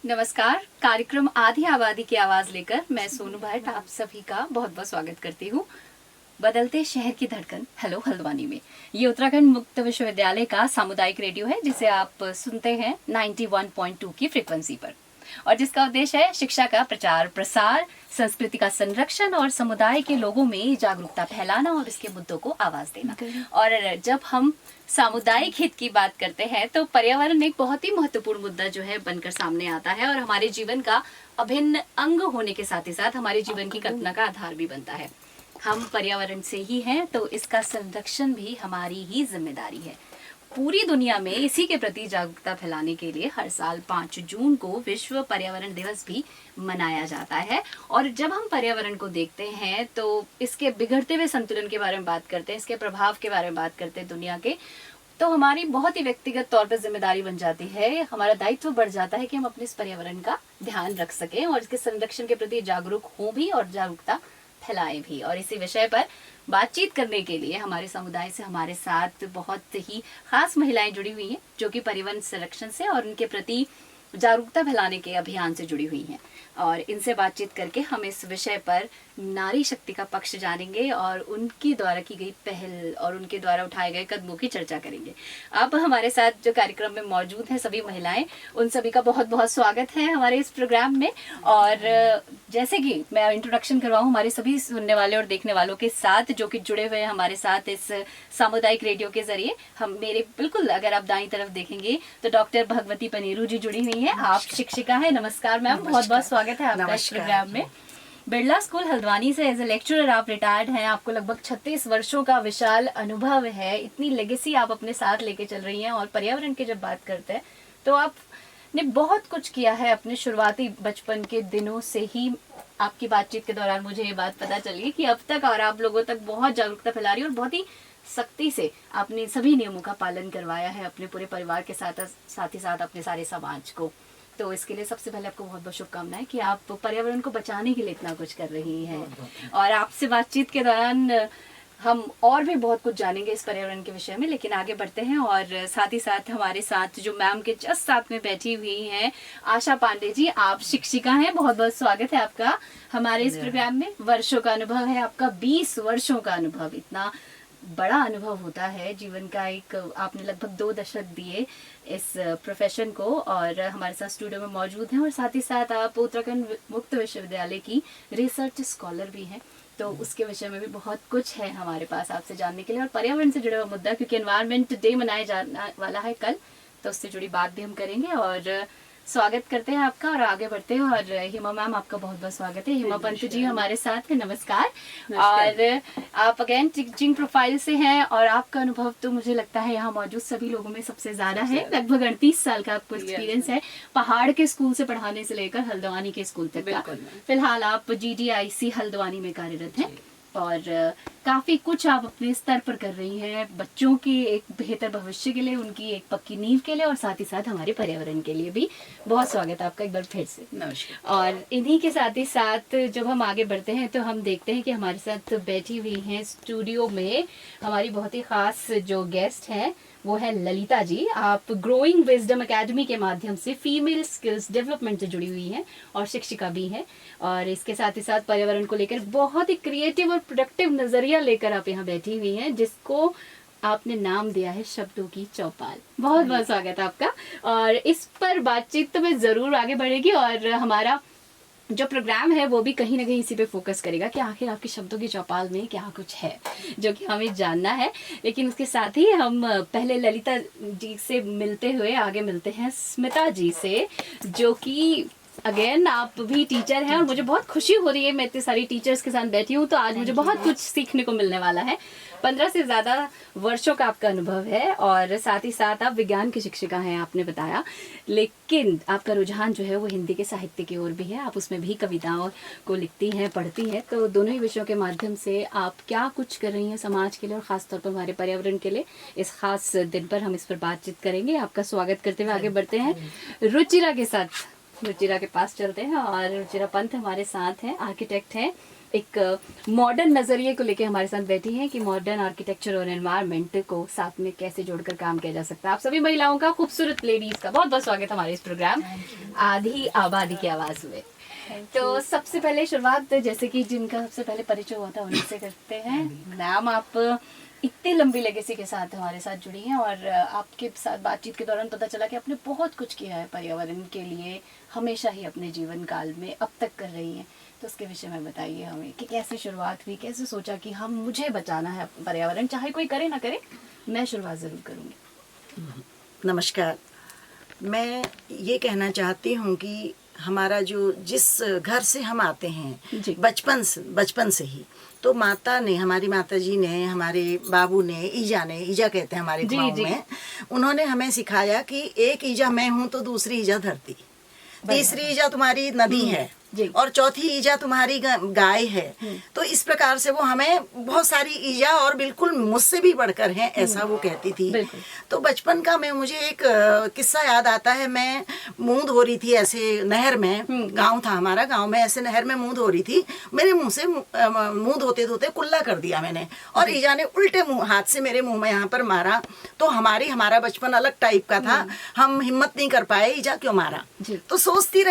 नमस्कार। कार्यक्रम आधी आबादी की आवाज लेकर मैं सोनू भट्ट आप सभी का बहुत बहुत स्वागत करती हूँ बदलते शहर की धड़कन हेलो हल्द्वानी में। ये उत्तराखंड मुक्त विश्वविद्यालय का सामुदायिक रेडियो है जिसे आप सुनते हैं 91.2 की फ्रीक्वेंसी पर और जिसका उद्देश्य है शिक्षा का प्रचार प्रसार, संस्कृति का संरक्षण और समुदाय के लोगों में जागरूकता फैलाना और इसके मुद्दों को आवाज देना। और जब हम सामुदायिक हित की बात करते हैं तो पर्यावरण एक बहुत ही महत्वपूर्ण मुद्दा जो है बनकर सामने आता है और हमारे जीवन का अभिन्न अंग होने के साथ ही साथ हमारे जीवन की कल्पना का आधार भी बनता है। हम पर्यावरण से ही हैं तो इसका संरक्षण भी हमारी ही जिम्मेदारी है। पूरी दुनिया में इसी के प्रति जागरूकता फैलाने के लिए हर साल 5 जून को विश्व पर्यावरण दिवस भी मनाया जाता है। और जब हम पर्यावरण को देखते हैं तो इसके बिगड़ते हुए संतुलन के बारे में बात करते हैं, इसके प्रभाव के बारे में बात करते हैं दुनिया के, तो हमारी बहुत ही व्यक्तिगत तौर पर जिम्मेदारी बन जाती है, हमारा दायित्व बढ़ जाता है कि हम अपने इस पर्यावरण का ध्यान रख सकें और इसके संरक्षण के प्रति जागरूक हों भी और जागरूकता फैलाएं भी। और इसी विषय पर बातचीत करने के लिए हमारे समुदाय से हमारे साथ बहुत ही खास महिलाएं जुड़ी हुई हैं जो कि पर्यावरण संरक्षण से और उनके प्रति जागरूकता फैलाने के अभियान से जुड़ी हुई हैं। और इनसे बातचीत करके हम इस विषय पर नारी शक्ति का पक्ष जानेंगे और उनकी द्वारा की गई पहल और उनके द्वारा उठाए गए कदमों की चर्चा करेंगे। अब हमारे साथ जो कार्यक्रम में मौजूद हैं सभी महिलाएं, उन सभी का बहुत बहुत स्वागत है हमारे इस प्रोग्राम में। और जैसे कि मैं इंट्रोडक्शन करवाऊं हमारे सभी सुनने वाले और देखने वालों के साथ जो कि जुड़े हुए हैं हमारे साथ इस सामुदायिक रेडियो के जरिए, हम मेरे बिल्कुल अगर आप दाईं तरफ देखेंगे तो डॉक्टर भगवती पनेरू जी जुड़ी हुई हैं। आप शिक्षिका हैं। नमस्कार मैम, बहुत बहुत स्वागत है आपका इस प्रोग्राम में। बिरला स्कूल हल्द्वानी से एज ए लेक्चरर आप रिटायर्ड हैं। आपको लगभग 36 वर्षों का विशाल अनुभव है। इतनी लेगेसी आप अपने साथ लेके चल रही हैं। और पर्यावरण की जब बात करते हैं तो आपने बहुत कुछ किया है अपने शुरुआती बचपन के दिनों से ही। आपकी बातचीत के दौरान मुझे ये बात पता चली कि अब तक और आप लोगों तक बहुत जागरूकता फैला रही है और बहुत ही सख्ती से आपने सभी नियमों का पालन करवाया है अपने पूरे परिवार के साथ ही साथ अपने सारे समाज को। तो इसके लिए सबसे पहले आपको बहुत बहुत शुभकामनाएं कि आप पर्यावरण को बचाने के लिए इतना कुछ कर रही हैं। और आपसे बातचीत के दौरान हम और भी बहुत कुछ जानेंगे इस पर्यावरण के विषय में, लेकिन आगे बढ़ते हैं। और साथ ही साथ हमारे साथ जो मैम के जस्ट साथ में बैठी हुई हैं आशा पांडे जी, आप शिक्षिका हैं। बहुत बहुत स्वागत है आपका हमारे इस प्रोग्राम में। वर्षों का अनुभव है आपका, 20 वर्षों का अनुभव। इतना बड़ा अनुभव होता है जीवन का। एक आपने लगभग 2 दशक दिए इस प्रोफेशन को और हमारे साथ स्टूडियो में मौजूद हैं। और साथ ही साथ आप उत्तराखंड मुक्त विश्वविद्यालय की रिसर्च स्कॉलर भी हैं। तो उसके विषय में भी बहुत कुछ है हमारे पास आपसे जानने के लिए। और पर्यावरण से जुड़ा हुआ मुद्दा, क्योंकि एनवायरनमेंट डे मनाया जाने वाला है कल, तो उससे जुड़ी बात भी हम करेंगे। और स्वागत करते हैं आपका और आगे बढ़ते हैं। और हिमा मैम, आपका बहुत बहुत स्वागत है। हिमा पंत जी हमारे साथ है। नमस्कार। और आप अगेन टीचिंग प्रोफाइल से हैं और आपका अनुभव तो मुझे लगता है यहाँ मौजूद सभी लोगों में सबसे ज्यादा है। लगभग 38 साल का आपको एक्सपीरियंस है, पहाड़ के स्कूल से पढ़ाने से लेकर हल्द्वानी के स्कूल तक का। फिलहाल आप GDIC हल्द्वानी में कार्यरत हैं और काफी कुछ आप अपने स्तर पर कर रही हैं बच्चों के एक बेहतर भविष्य के लिए, उनकी एक पक्की नींव के लिए और साथ ही साथ हमारे पर्यावरण के लिए भी। बहुत स्वागत है आपका एक बार फिर से। नमस्कार। और इन्हीं के साथ ही साथ जब हम आगे बढ़ते हैं तो हम देखते हैं कि हमारे साथ बैठी हुई हैं स्टूडियो में हमारी बहुत ही खास जो गेस्ट हैं वो है ललिता जी। आप ग्रोइंग विजडम एकेडमी के माध्यम से फीमेल स्किल्स डेवलपमेंट से जुड़ी हुई हैं और शिक्षिका भी हैं। और इसके साथ ही साथ पर्यावरण को लेकर बहुत ही क्रिएटिव और प्रोडक्टिव नजरिया लेकर आप यहाँ बैठी हुई हैं, जिसको आपने नाम दिया है शब्दों की चौपाल। बहुत बहुत स्वागत है आपका। और इस पर बातचीत तो मैं जरूर आगे बढ़ेगी और हमारा जो प्रोग्राम है वो भी कहीं ना कहीं इसी पे फोकस करेगा कि आखिर आपकी शब्दों की चौपाल में क्या कुछ है जो कि हमें जानना है। लेकिन उसके साथ ही हम पहले ललिता जी से मिलते हुए आगे मिलते हैं स्मिता जी से, जो कि अगेन आप भी टीचर हैं और मुझे बहुत खुशी हो रही है। मैं इतने सारी टीचर्स के साथ बैठी हूँ तो आज मुझे बहुत कुछ सीखने को मिलने वाला है। 15 से ज्यादा वर्षों का आपका अनुभव है और साथ ही साथ आप विज्ञान की शिक्षिका हैं आपने बताया, लेकिन आपका रुझान जो है वो हिंदी के साहित्य की ओर भी है। आप उसमें भी कविताओं को लिखती हैं, पढ़ती हैं। तो दोनों ही विषयों के माध्यम से आप क्या कुछ कर रही हैं समाज के लिए और खासतौर पर हमारे पर्यावरण के लिए, इस खास दिन पर हम इस पर बातचीत करेंगे। आपका स्वागत करते हुए आगे बढ़ते हैं रुचिरा के साथ। रुचिरा के पास चलते हैं और रुचिरा पंत हमारे साथ हैं, आर्किटेक्ट हैं, एक मॉडर्न नजरिए को लेके हमारे साथ बैठी हैं कि मॉडर्न आर्किटेक्चर और एनवायरनमेंट को साथ में कैसे जोड़कर काम किया जा सकता है। आप सभी महिलाओं का, खूबसूरत लेडीज का बहुत बहुत स्वागत हमारे इस प्रोग्राम आधी आबादी की आवाज में। तो सबसे पहले शुरुआत जैसे कि जिनका सबसे पहले परिचय हुआ था उन्हीं से करते हैं। मैम, आप इतनी लंबी लेगेसी के साथ हमारे साथ जुड़ी हैं और आपके साथ बातचीत के दौरान पता चला कि आपने बहुत कुछ किया है पर्यावरण के लिए, हमेशा ही अपने जीवन काल में, अब तक कर रही हैं। तो उसके विषय में बताइए हमें कि कैसे शुरुआत हुई, कैसे सोचा कि हम मुझे बचाना है पर्यावरण, चाहे कोई करे ना करे, मैं शुरुआत ज़रूर करूँगी। नमस्कार। मैं ये कहना चाहती हूँ कि हमारा जो जिस घर से हम आते हैं बचपन से ही, तो माता ने, हमारी माता जी ने, हमारे बाबू ने, ईजा कहते हैं हमारे गाँव में, उन्होंने हमें सिखाया कि एक ईजा मैं हूँ तो दूसरी ईजा धरती, तीसरी ईजा तुम्हारी नदी है और चौथी ईजा तुम्हारी गाय है। तो इस प्रकार से वो हमें बहुत सारी ईजा और बिल्कुल मुझसे भी बढ़कर हैं, ऐसा वो कहती थी। तो बचपन का मुझे एक किस्सा याद आता है। मैं मुंह धो रही थी ऐसे नहर में, गांव था हमारा, गांव में ऐसे नहर में मुंह धो रही थी। मेरे मुंह से मुंह धोते धोते कुल्ला कर दिया मैंने, और ईजा ने उल्टे हाथ से मेरे मुंह में यहाँ पर मारा। तो हमारा बचपन अलग टाइप का था, हम हिम्मत नहीं कर पाए ईजा क्यों मारा। तो सोचती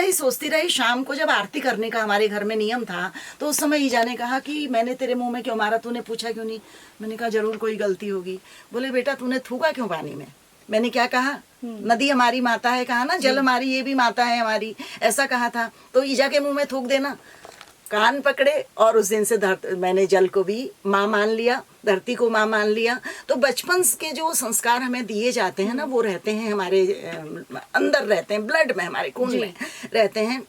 रही। शाम को जब आरती करने का हमारे घर में नियम था, तो उस समय ईजा ने कहा कि मैंने तेरे मुंह में क्यों मारा, तूने पूछा क्यों नहीं। मैंने कहा जरूर कोई गलती होगी। बोले बेटा तूने थूका क्यों पानी में। मैंने क्या कहा, नदी हमारी माता है, कहा ना, जल हमारी, ये भी माता है हमारी, ऐसा कहा था। तो ईजा के मुंह में थूक देना। कान पकड़े और उस दिन से मैंने जल को भी माँ मान लिया, धरती को माँ मान लिया। तो बचपन के जो संस्कार हमें दिए जाते हैं ना, वो रहते हैं हमारे अंदर, रहते हैं ब्लड में, हमारे खून में रहते हैं।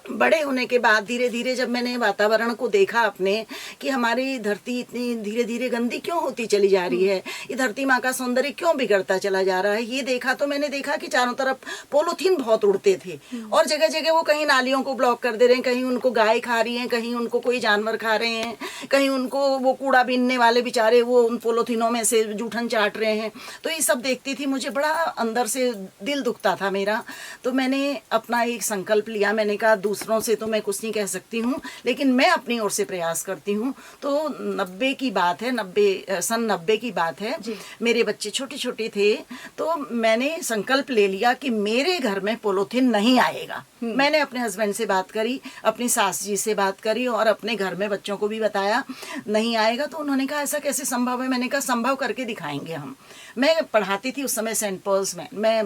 बड़े होने के बाद धीरे धीरे जब मैंने वातावरण को देखा अपने, कि हमारी धरती इतनी धीरे धीरे गंदी क्यों होती चली जा रही है, ये धरती माँ का सौंदर्य क्यों बिगड़ता चला जा रहा है, ये देखा। तो मैंने देखा कि चारों तरफ पॉलीथीन बहुत उड़ते थे, और जगह जगह वो कहीं नालियों को ब्लॉक कर दे रहे हैं, कहीं उनको गाय खा रही है, कहीं उनको कोई जानवर खा रहे हैं, कहीं उनको वो कूड़ा बीनने वाले बेचारे वो उन पॉलीथीनों में से जूठन चाट रहे हैं। तो ये सब देखती थी, मुझे बड़ा अंदर से दिल दुखता था मेरा। तो मैंने अपना एक संकल्प लिया, मैंने कहा दूसरों से तो मैं कुछ नहीं कह सकती हूँ, लेकिन मैं अपनी ओर से प्रयास करती हूँ। तो 90 की बात है, सन 90 की बात है, मेरे बच्चे छोटे छोटे थे। तो मैंने संकल्प ले लिया कि मेरे घर में पॉलीथीन नहीं आएगा। मैंने अपने हस्बैंड से बात करी, अपनी सास जी से बात करी, और अपने घर में बच्चों को भी बताया नहीं आएगा। तो उन्होंने कहा ऐसा कैसे संभव है। मैंने कहा संभव करके दिखाएंगे हम। मैं पढ़ाती थी उस समय सेंट पॉल्स में, मैं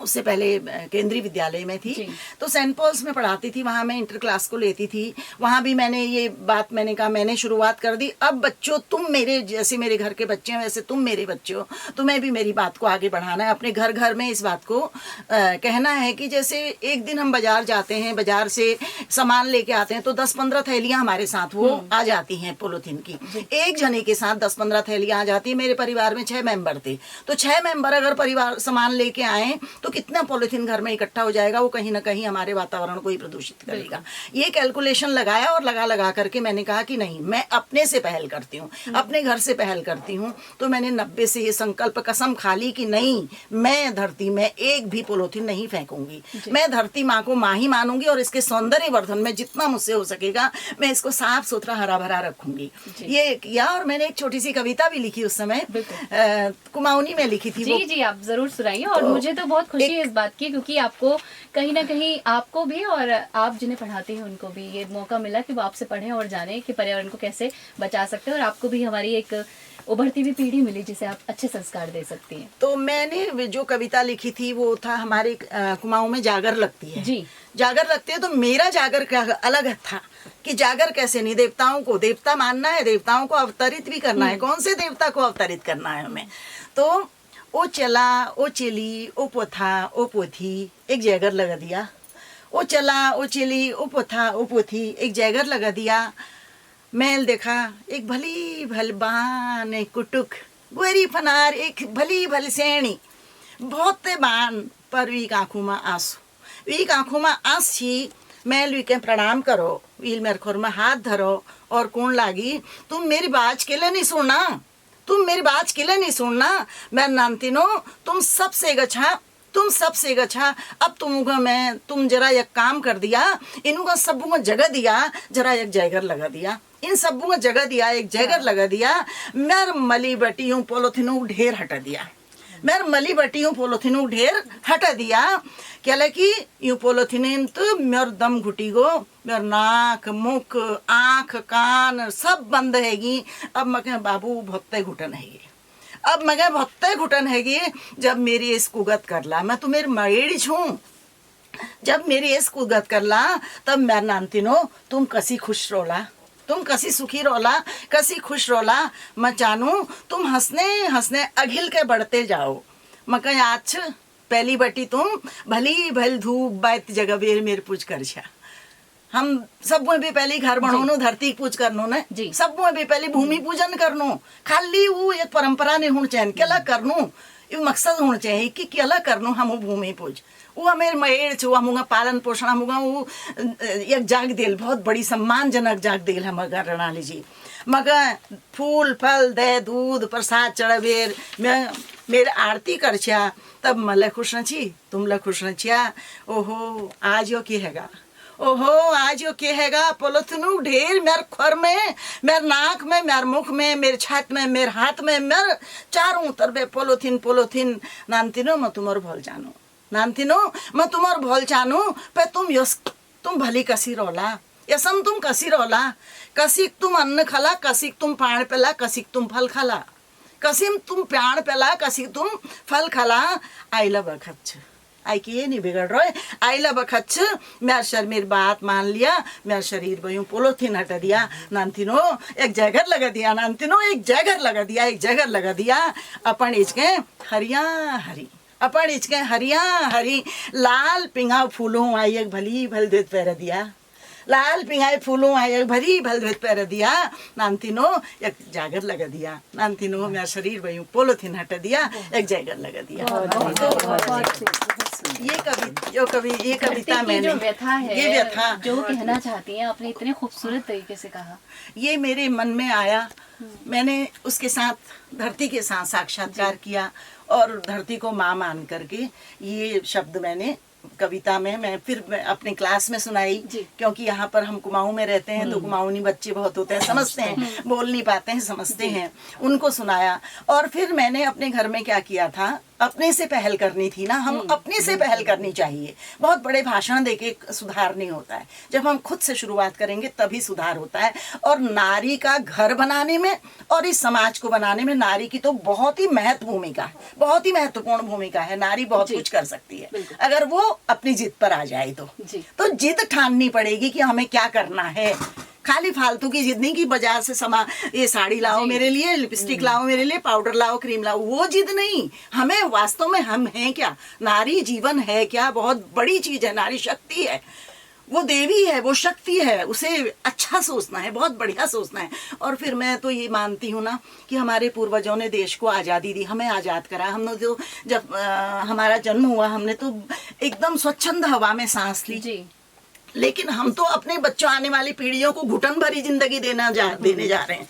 उससे पहले केंद्रीय विद्यालय में थी। तो सेंट पॉल्स में पढ़ाती थी, वहाँ मैं इंटर क्लास को लेती थी। वहाँ भी मैंने ये बात, मैंने कहा मैंने शुरुआत कर दी, अब बच्चों तुम मेरे जैसे, मेरे घर के बच्चे हैं वैसे तुम मेरे बच्चे हो, तुम्हें भी मेरी बात को आगे बढ़ाना है, अपने घर घर में इस बात को कहना है कि जैसे एक दिन हम बाजार जाते हैं, बाजार से सामान लेके आते हैं, तो 10-15 थैलियाँ हमारे साथ वो आ जाती हैं पॉलीथीन की। एक जने के साथ 10-15 थैलियाँ आ जाती है। मेरे परिवार में 6 मेंबर थे, तो 6 मेंबर अगर परिवार सामान लेके आए तो कितना पॉलीथीन घर में इकट्ठा हो जाएगा, वो कहीं ना कहीं हमारे वातावरण को ही प्रदूषित करेगा। ये कैलकुलेशन लगाया, और लगा करके मैंने कहा कि नहीं, मैं अपने से पहल करती हूँ, अपने घर से पहल करती हूँ। तो मैंने 90 से ये संकल्प, कसम खा ली कि नहीं, मैं धरती में एक भी पॉलीथीन नहीं फेंकूंगी। मैं धरती माँ को माँ ही मानूंगी, और इसके सौंदर्य वर्धन में जितना मुझसे हो सकेगा मैं इसको साफ सुथरा हरा भरा रखूंगी। ये किया, और मैंने एक छोटी सी कविता भी लिखी उस समय, कुमाऊनी में लिखी थी। जी आप जरूर सुनाइए। और मुझे तो बहुत खुशी है इस बात की, क्योंकि आपको कहीं ना कहीं, आपको भी और आप जिन्हें पढ़ाते हैं उनको भी ये मौका मिला कि वो आपसे पढ़ें और जानें कि पर्यावरण को कैसे बचा सकते हैं, और आपको भी हमारी एक उभरती हुई पीढ़ी मिली जिसे आप अच्छे संस्कार दे सकती हैं। तो मैंने जो कविता लिखी थी वो था, हमारे कुमाऊं में जागर लगती है जी, जागर लगती है। तो मेरा जागर क्या अलग था कि जागर कैसे नहीं, देवताओं को देवता मानना है, देवताओं को अवतरित भी करना है। कौन से देवता को अवतरित करना है हमें। तो ओ चला ओ चली ओ पोथा ओ पोथी, एक जैगर लगा दिया। ओ चला ओ चली ओ पोथा ओ पोथी, एक जैगर लगा दिया। मैल देखा एक भली भल बान एक कुटुक, गोरी फनार एक भली भल सेणी, बहुत बान पर वीक आँखों में आंसू, वीक आँखों में आंस छी। मैल वीके प्रणाम करो, वील मेरे खोर में हाथ धरो, और कौन लागी तुम मेरी बात के लिए नहीं सुनना, तुम मेरी बात के लिए नहीं सुनना। मैं नानती नो तुम सबसे गच्छा तुम सबसे अच्छा अब तुम जरा एक काम कर दिया, इनको सबों को जगह दिया, जरा एक जयगर लगा दिया, इन सबों को जगह दिया, एक जयगर लगा दिया, मेर मली बटियों पोलोथिनों ढेर हटा दिया, मेर मली बटियों पोलोथिनों ढेर हटा दिया। क्या लगी यूं पोलोथिन तो मेर दम घुटी गो, मेर नाक मुख आँख कान सब बंद हैगी। अब मैं कह बाबू भत्ते घुटन हैगी, अब मैं कह भत्ते घुटन हैगी। जब मेरी इस कुगत करला, मैं तो मेरी मरेड़ी छूं, जब मेरी इस कुगत करला तब मैं नानतीनो तुम कसी खुश रोला, तुम कसी सुखी रोला, कसी खुश रोला। मैं चाहूँ तुम हंसने हंसने अघिल के बढ़ते जाओ। मैं कह आज पहली बटी तुम भली भल धूप बैत जगह बेर मेरे पूछ कर छा। हम सब में भी पहले घर बनोनो, धरती पूज करनो ने, सब में भी पहले भूमि पूजन करनो। खाली वो एक परंपरा नहीं होनी चाहिए, केला करनो ये मकसद होना चाहिए कि केला करनो हम भूमि पूज। वो हमें मेड़ छो हम पालन पोषण हम वो एक जाग देल, बहुत बड़ी सम्मानजनक जाग देल हम रणाली जी। मगर फूल फल दे दूध प्रसाद चढ़ावेर मैं मेरे आरती कर छा, तब मले खुश न छी, तुम ल खुश न छिया। ओहो आज यो की हैगा, ओहो आज यो के हैगा पोलोथिनू ढेर मेरे खोर में, मेरे नाक में, मेरे मुख में, मेरे छात में, मेरे हाथ में, मेरे चारों तरफ पोलोथिन पोलोथिन। नानतीनो मैं तुम्हार भोल जानू, नानतीनो मैं तुम्हार भोल जानू, पे तुम भली कसी रोला, यसम तुम कसी रोला, कसी तुम अन्न खला, कसी तुम पान पेला, कसी तुम फल खला, कसी तुम प्याण पेला, कसी तुम फल खला। आइला बखत आई कि ये नहीं बिगड़ रहा है, आइला बखत मेरा शरीर मेरी बात मान लिया, मेरा शरीर वही पोलोथिन हटा दिया। नानतीनो एक जगह लगा दिया, नानतीनो एक जगह लगा दिया, एक जगह लगा दिया। अपन इचके हरिया हरी, अपन इचके हरिया हरी, लाल पिंगा फूलों आई एक भली भल देत पैर दिया, लाल पिंगाई फूलों आई एक भरी भल देत पैर दिया। नानतीनो एक जागर लगा दिया, नानतीनो मेरा शरीर वही पोलोथिन हटा दिया, एक जगह लगा दिया। ये कविता मैंने जो व्यथा है, ये व्यथा जो कहना चाहती हैं आपने इतने खूबसूरत तरीके से कहा, ये मेरे मन में आया। मैंने उसके साथ धरती के साथ साक्षात्कार किया और धरती को माँ मान करके ये शब्द मैंने कविता में मैं अपने क्लास में सुनाई। क्योंकि यहाँ पर हम कुमाऊं में रहते हैं तो कुमाऊनी बच्चे बहुत होते हैं, समझते हैं, बोल नहीं पाते हैं, समझते हैं, उनको सुनाया। और फिर मैंने अपने घर में क्या किया था, अपने से पहल करनी थी ना, हम अपने से पहल करनी चाहिए। बहुत बड़े भाषण देके सुधार नहीं होता है, जब हम खुद से शुरुआत करेंगे तभी सुधार होता है। और नारी का घर बनाने में और इस समाज को बनाने में नारी की तो बहुत ही महत्व भूमिका है, बहुत ही महत्वपूर्ण भूमिका है। नारी बहुत कुछ कर सकती है अगर वो अपनी जिद पर आ जाए तो जिद ठाननी पड़ेगी कि हमें क्या करना है। खाली फालतू की जिद नहीं कि बाजार से ये साड़ी लाओ मेरे लिए, लिपस्टिक लाओ मेरे लिए, पाउडर लाओ, क्रीम लाओ, वो जिद नहीं। हमें वास्तव में हम हैं क्या, नारी जीवन है क्या, बहुत बड़ी चीज है, नारी शक्ति है, वो देवी है, वो शक्ति है, उसे अच्छा सोचना है, बहुत बढ़िया सोचना है। और फिर मैं तो ये मानती हूँ ना कि हमारे पूर्वजों ने देश को आज़ादी दी, हमें आज़ाद करा। हमने जो जब हमारा जन्म हुआ हमने तो एकदम स्वच्छंद हवा में सांस ली, लेकिन हम तो अपने बच्चों आने वाली पीढ़ियों को घुटन भरी जिंदगी देने जा रहे हैं।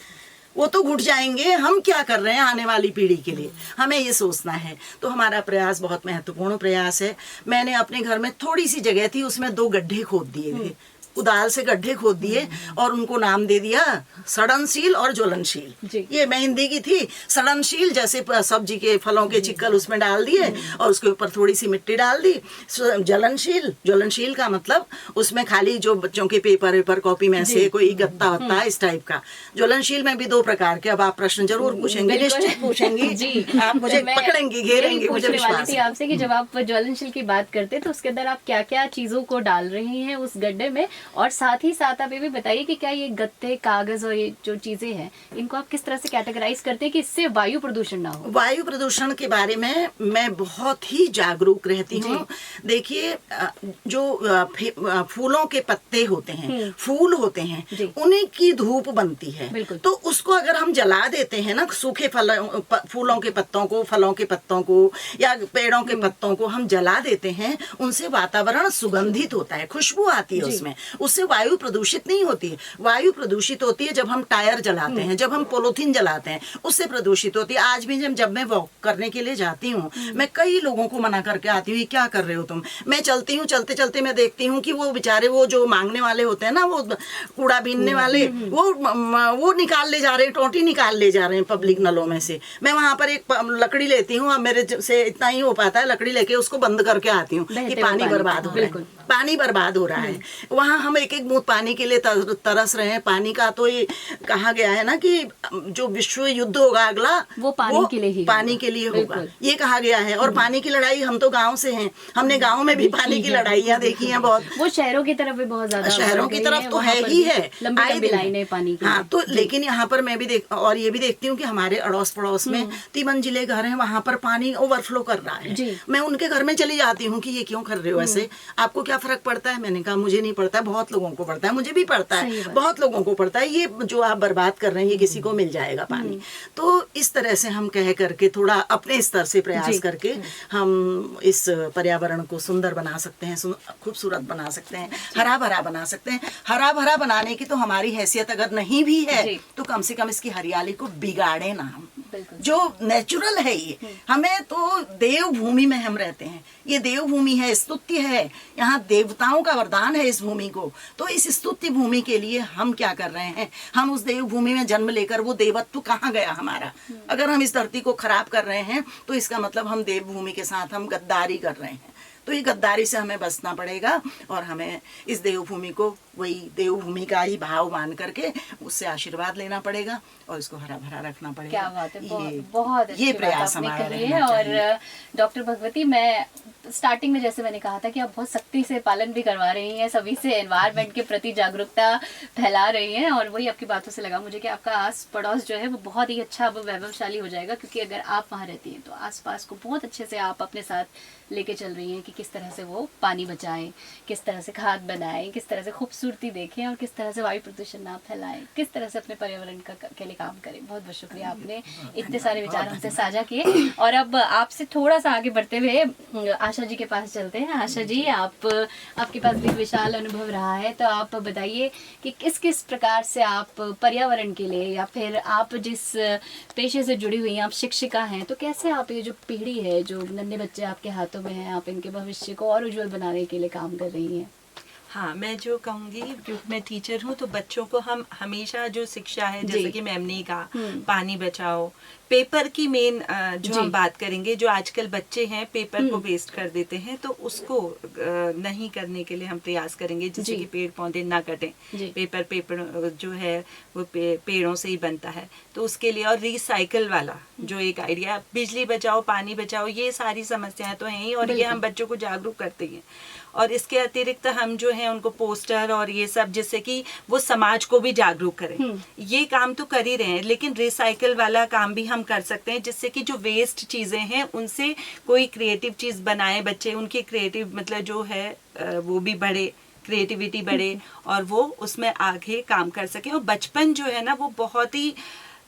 वो तो घुट जाएंगे, हम क्या कर रहे हैं आने वाली पीढ़ी के लिए, हमें ये सोचना है। तो हमारा प्रयास बहुत महत्वपूर्ण प्रयास है। मैंने अपने घर में थोड़ी सी जगह थी, उसमें 2 गड्ढे खोद दिए थे, कुदाल से गड्ढे खोद दिए और उनको नाम दे दिया सड़नशील और ज्वलनशील। ये मैं हिंदी की थी। सड़नशील जैसे सब्जी के फलों के चिक्कल उसमें डाल दिए और उसके ऊपर थोड़ी सी मिट्टी डाल दी। ज्वलनशील, ज्वलनशील का मतलब उसमें खाली जो बच्चों के पेपर कॉपी में से कोई गत्ता होता है इस टाइप का। ज्वलनशील में भी 2 प्रकार के। अब आप प्रश्न जरूर पूछेंगे, निश्चित पूछेंगी, आप मुझे पकड़ेंगे, घेरेंगे, मुझे विश्वास है आपसे कि जब आप ज्वलनशील की बात करते तो उसके अंदर आप क्या क्या चीजों को डाल रही हैं उस गड्ढे में, और साथ ही साथ आप ये भी बताइए कि क्या ये गत्ते, कागज और ये जो चीजें हैं इनको आप किस तरह से कैटेगराइज करते हैं कि इससे वायु प्रदूषण ना हो। वायु प्रदूषण के बारे में मैं बहुत ही जागरूक रहती हूँ। देखिए जो फूलों के पत्ते होते हैं, फूल होते हैं, उन्हीं की धूप बनती है। तो उसको अगर हम जला देते हैं ना, सूखे फूलों के पत्तों को, फलों के पत्तों को या पेड़ों के पत्तों को हम जला देते हैं, उनसे वातावरण सुगंधित होता है, खुशबू आती है उसमें, उससे वायु प्रदूषित नहीं होती है। वायु प्रदूषित होती है जब हम टायर जलाते हैं, जब हम पॉलीथीन जलाते हैं, उससे प्रदूषित होती है। आज भी जब मैं वॉक करने के लिए जाती हूँ, मैं कई लोगों को मना करके आती हूँ, ये क्या कर रहे हो तुम। मैं चलती हूँ, चलते चलते मैं देखती हूँ कि वो बेचारे वो जो मांगने वाले होते हैं ना, वो कूड़ा बीनने वाले, वो निकाल ले जा रहे हैं, टोंटी निकाल ले जा रहे हैं पब्लिक नलों में से। मैं वहां पर एक लकड़ी लेती हूँ, अब मेरे से इतना ही हो पाता है, लकड़ी लेके उसको बंद करके आती हूँ कि पानी बर्बाद हो रहा है, पानी बर्बाद हो रहा है। वहाँ हम एक एक बूंद पानी के लिए तरस रहे हैं। पानी का तो ये कहा गया है ना कि जो विश्व युद्ध होगा अगला, वो पानी के लिए ही पानी के लिए होगा, ये कहा गया है। और पानी की लड़ाई, हम तो गांव से हैं, हमने गांव में भी पानी की लड़ाइयाँ देखी हैं बहुत। वो शहरों की तरफ भी बहुत ज्यादा, शहरों की तरफ तो है ही है, लंबी लाइनें पानी की। हाँ, तो लेकिन यहाँ पर मैं भी और ये भी देखती हूँ कि हमारे अड़ोस पड़ोस में 3 मंजिले घर हैं, वहां पर पानी ओवरफ्लो कर रहा है। मैं उनके घर में चली जाती हूँ कि ये क्यों कर रहे हो ऐसे, आपको क्या फर्क पड़ता है। मैंने कहा मुझे नहीं पड़ता है, बहुत लोगों को पड़ता है, मुझे भी पड़ता है, बहुत लोगों को पड़ता है। ये जो आप बर्बाद कर रहे हैं, ये किसी को मिल जाएगा पानी। तो इस तरह से हम कह करके थोड़ा अपने स्तर से प्रयास करके हम इस पर्यावरण को सुंदर बना सकते हैं, खूबसूरत बना सकते हैं, हरा भरा बना सकते हैं। हरा भरा बनाने की तो हमारी हैसियत अगर नहीं भी है तो कम से कम इसकी हरियाली को बिगाड़े ना हम। जो नेचुरल है, ये हमें तो देवभूमि में हम रहते हैं, ये देवभूमि है, स्तुत्य है, यहाँ देवताओं का वरदान है इस भूमि को। तो इस स्तुत्य भूमि के लिए हम क्या कर रहे हैं, हम उस देवभूमि में जन्म लेकर वो देवत्व कहाँ गया हमारा। अगर हम इस धरती को खराब कर रहे हैं तो इसका मतलब हम देवभूमि के साथ हम गद्दारी कर रहे हैं। तो ये गद्दारी से हमें बचना पड़ेगा और हमें इस देवभूमि को वही देवभूमि का ही भाव मान करके उससे आशीर्वाद लेना पड़ेगा और इसको हरा भरा रखना पड़ेगा। क्या बात है, बहुत ये प्रयास हमारा है। और डॉक्टर भगवती, मैं स्टार्टिंग में जैसे मैंने कहा था कि आप बहुत सख्ती से पालन भी करवा रही हैं, सभी से एनवायरनमेंट के प्रति जागरूकता फैला रही हैं, और वही आपकी बातों से लगा मुझे कि आपका आस पड़ोस जो है वो बहुत ही अच्छा अब वैभवशाली हो जाएगा, क्योंकि अगर आप वहाँ रहती हैं तो आसपास को बहुत अच्छे से आप अपने साथ लेके चल रही हैं कि किस तरह से वो पानी बचाएं, किस तरह से खाद बनाएं, किस तरह से खूबसूरती देखें और किस तरह से वायु प्रदूषण ना फैलाएं, किस तरह से अपने पर्यावरण के लिए काम करें। बहुत बहुत शुक्रिया, आपने इतने सारे विचार हमसे साझा किए। और अब आपसे थोड़ा सा आगे बढ़ते हुए आशा जी के पास चलते हैं। आशा जी, आपके पास भी विशाल अनुभव रहा है, तो आप बताइए कि किस किस प्रकार से आप पर्यावरण के लिए, या फिर आप जिस पेशे से जुड़ी हुई हैं, आप शिक्षिका हैं, तो कैसे आप ये जो पीढ़ी है, जो नन्हे बच्चे आपके हाथों में हैं, आप इनके भविष्य को और उज्जवल बनाने के लिए काम कर रही हैं। हाँ, मैं जो कहूँगी, क्योंकि मैं टीचर हूँ, तो बच्चों को हम हमेशा जो शिक्षा है, जैसे कि मैम ने कहा, पानी बचाओ, पेपर की मेन जो हम बात करेंगे, जो आजकल बच्चे हैं पेपर को वेस्ट कर देते हैं, तो उसको नहीं करने के लिए हम प्रयास करेंगे, जिससे कि पेड़ पौधे ना कटें। पेपर जो है वो पेड़ों से ही बनता है, तो उसके लिए। और रिसाइकल वाला जो एक आइडिया, बिजली बचाओ, पानी बचाओ, ये सारी समस्याएं तो हैं ही, और ये हम बच्चों को जागरूक करते हैं। और इसके अतिरिक्त हम जो है उनको पोस्टर और ये सब, जिससे कि वो समाज को भी जागरूक करें। ये काम तो कर ही रहे हैं, लेकिन रिसाइकल वाला काम भी हम कर सकते हैं, जिससे कि जो वेस्ट चीजें हैं उनसे कोई क्रिएटिव चीज बनाए बच्चे, उनकी क्रिएटिव मतलब जो है वो भी बढ़े, क्रिएटिविटी बढ़े, और वो उसमें आगे काम कर सके। और बचपन जो है ना, वो बहुत ही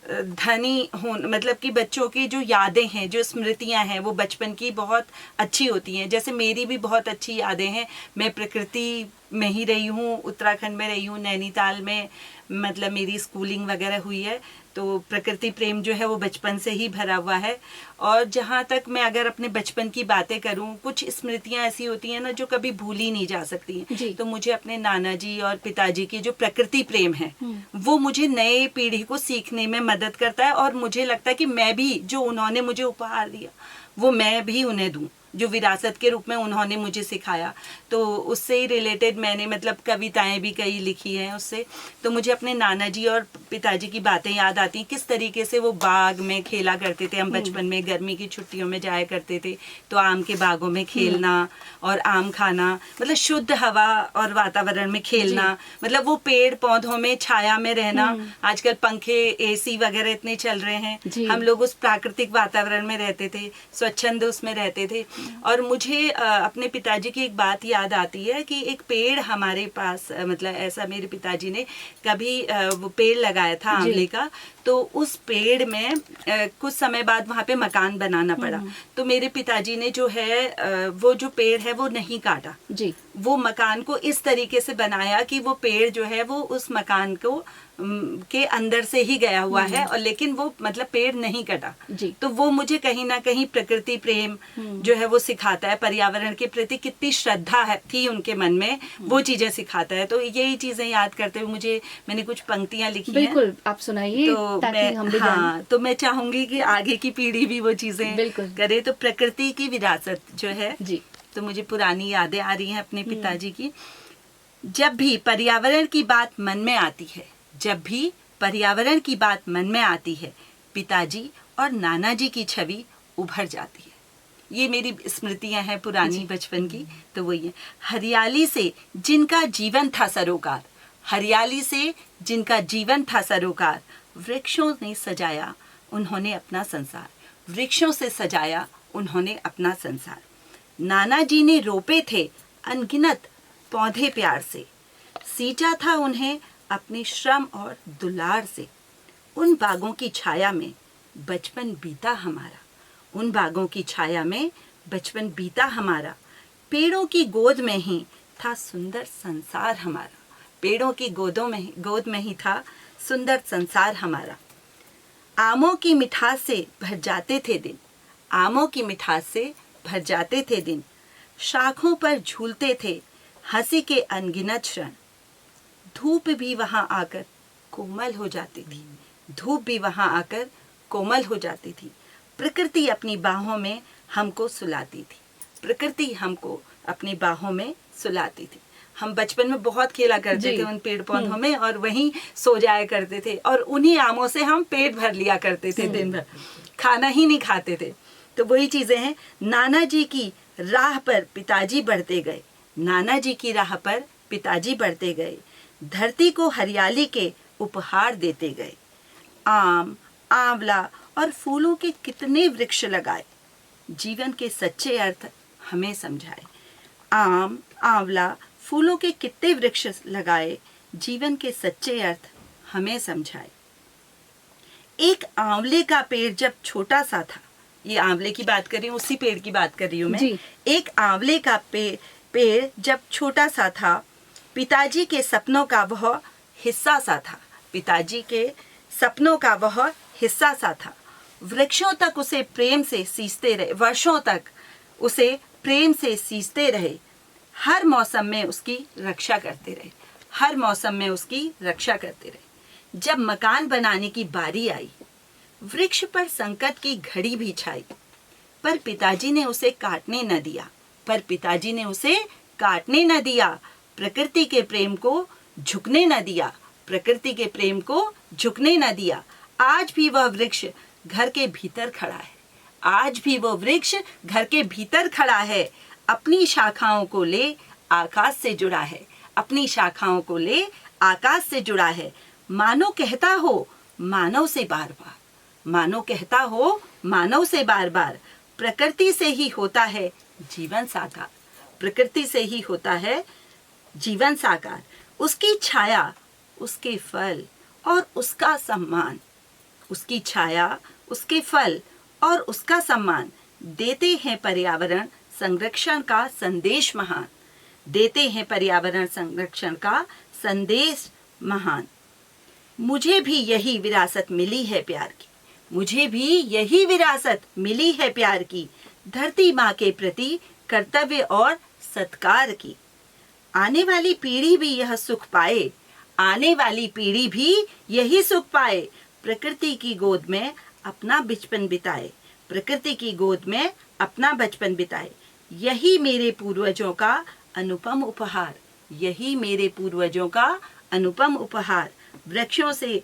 धनी हो, मतलब कि बच्चों की जो यादें हैं, जो स्मृतियां हैं, वो बचपन की बहुत अच्छी होती हैं। जैसे मेरी भी बहुत अच्छी यादें हैं, मैं प्रकृति में ही रही हूँ, उत्तराखंड में रही हूँ, नैनीताल में मतलब मेरी स्कूलिंग वगैरह हुई है, तो प्रकृति प्रेम जो है वो बचपन से ही भरा हुआ है। और जहाँ तक मैं अगर अपने बचपन की बातें करूँ, कुछ स्मृतियाँ ऐसी होती हैं ना जो कभी भूली नहीं जा सकती हैं। तो मुझे अपने नाना जी और पिताजी की जो प्रकृति प्रेम है, वो मुझे नए पीढ़ी को सीखने में मदद करता है, और मुझे लगता है कि मैं भी जो उन्होंने मुझे उपहार दिया वो मैं भी उन्हें दूँ, जो विरासत के रूप में उन्होंने मुझे सिखाया। तो उससे ही रिलेटेड मैंने मतलब कविताएं भी कई लिखी हैं उससे। तो मुझे अपने नाना जी और पिताजी की बातें याद आती हैं, किस तरीके से वो बाग में खेला करते थे। हम बचपन में गर्मी की छुट्टियों में जाया करते थे, तो आम के बागों में खेलना और आम खाना, मतलब शुद्ध हवा और वातावरण में खेलना, मतलब वो पेड़ पौधों में छाया में रहना। आजकल पंखे, एसी वगैरह इतने चल रहे हैं, हम लोग उस प्राकृतिक वातावरण में रहते थे, स्वच्छंद उसमें रहते थे। और मुझे अपने पिताजी की एक बात याद आती है कि एक पेड़ हमारे पास, मतलब ऐसा मेरे पिताजी ने कभी वो पेड़ लगाया था आंवले का, तो उस पेड़ में कुछ समय बाद वहाँ पे मकान बनाना पड़ा। तो मेरे पिताजी ने जो है वो जो पेड़ है वो नहीं काटा जी। वो मकान को इस तरीके से बनाया कि वो पेड़ जो है वो उस मकान को के अंदर से ही गया हुआ है, और लेकिन वो मतलब पेड़ नहीं कटा जी। तो वो मुझे कहीं ना कहीं प्रकृति प्रेम जो है वो सिखाता है, पर्यावरण के प्रति कितनी श्रद्धा है थी उनके मन में, वो चीजें सिखाता है। तो यही चीजें याद करते हुए मैंने कुछ पंक्तियां लिखी हैं। बिल्कुल, आप सुनाइए तो ताकि हम भी जानें। तो मैं चाहूंगी कि आगे की पीढ़ी भी वो चीजें बिल्कुल करे। तो प्रकृति की विरासत जो है जी। तो मुझे पुरानी यादें आ रही हैं अपने पिताजी की। जब भी पर्यावरण की बात मन में आती है, जब भी पर्यावरण की बात मन में आती है, पिताजी और नाना जी की छवि उभर जाती है। ये मेरी स्मृतियां हैं पुरानी बचपन की। तो वही है, हरियाली से जिनका जीवन था सरोकार, हरियाली से जिनका जीवन था सरोकार, वृक्षों ने सजाया उन्होंने अपना संसार, वृक्षों से सजाया उन्होंने अपना संसार। नाना जी ने रोपे थे अनगिनत पौधे प्यार से, सींचा था उन्हें अपने श्रम और दुलार से। उन बागों की छाया में बचपन बीता हमारा, उन बागों की छाया में बचपन बीता हमारा। पेड़ों की गोद में ही था सुंदर संसार हमारा, पेड़ों की गोद में ही था सुंदर संसार हमारा। आमों की मिठास से भर जाते थे दिन, आमों की मिठास से भर जाते थे दिन। शाखों पर झूलते थे हंसी के अनगिनत क्षण। धूप भी वहां आकर कोमल हो जाती थी, धूप भी वहां आकर कोमल हो जाती थी। प्रकृति अपनी बाहों में हमको सुलाती थी, प्रकृति हमको अपनी बाहों में सुलाती थी। हम बचपन में बहुत खेला करते थे उन पेड़ पौधों में, और वहीं सो जाया करते थे, और उन्हीं आमों से हम पेट भर लिया करते थे, दिन भर खाना ही नहीं खाते थे। तो वही चीजें हैं। नाना जी की राह पर पिताजी बढ़ते गए, नाना जी की राह पर पिताजी बढ़ते गए। धरती को हरियाली के उपहार देते गए। आम, आंवला और फूलों के कितने वृक्ष लगाए, जीवन के सच्चे अर्थ हमें समझाए। आम, आंवला, फूलों के कितने वृक्ष लगाए, जीवन के सच्चे अर्थ हमें समझाए। एक आंवले का पेड़ जब छोटा सा था, ये आंवले की बात कर रही हूँ, उसी पेड़ की बात कर रही हूँ मैं। एक आंवले का पेड़ जब छोटा सा था, पिताजी के सपनों का वह हिस्सा सा था, पिताजी के सपनों का वह हिस्सा सा था। वृक्षों तक उसे प्रेम से सींचते रहे, वर्षों तक उसे प्रेम से सींचते रहे। हर मौसम में उसकी रक्षा करते रहे, हर मौसम में उसकी रक्षा करते रहे। जब मकान बनाने की बारी आई, वृक्ष पर संकट की घड़ी भी छाई, पर पिताजी ने उसे काटने न दिया, पर पिताजी ने उसे काटने न दिया। प्रकृति के प्रेम को झुकने न दिया, प्रकृति के प्रेम को झुकने न दिया। आज भी वह वृक्ष घर के भीतर खड़ा है, आज भी वह वृक्ष घर के भीतर खड़ा है। अपनी शाखाओं को ले आकाश से जुड़ा है, अपनी शाखाओं को ले आकाश से जुड़ा है। मानो कहता हो मानव से बार बार, मानो कहता हो मानव से बार बार। प्रकृति से ही होता है जीवन साकार, प्रकृति से ही होता है जीवन साकार। उसकी छाया, उसके फल और उसका सम्मान, उसकी छाया, उसके फल और उसका सम्मान देते हैं पर्यावरण संरक्षण का संदेश महान, देते हैं पर्यावरण संरक्षण का संदेश महान। मुझे भी यही विरासत मिली है प्यार की, मुझे भी यही विरासत मिली है प्यार की। धरती माँ के प्रति कर्तव्य और सत्कार की। आने वाली पीढ़ी भी यह सुख पाए, आने वाली पीढ़ी भी यही सुख पाए। प्रकृति की गोद में अपना बचपन बिताए, प्रकृति की गोद में अपना बचपन बिताए। यही मेरे पूर्वजों का अनुपम उपहार, यही मेरे पूर्वजों का अनुपम उपहार। वृक्षों से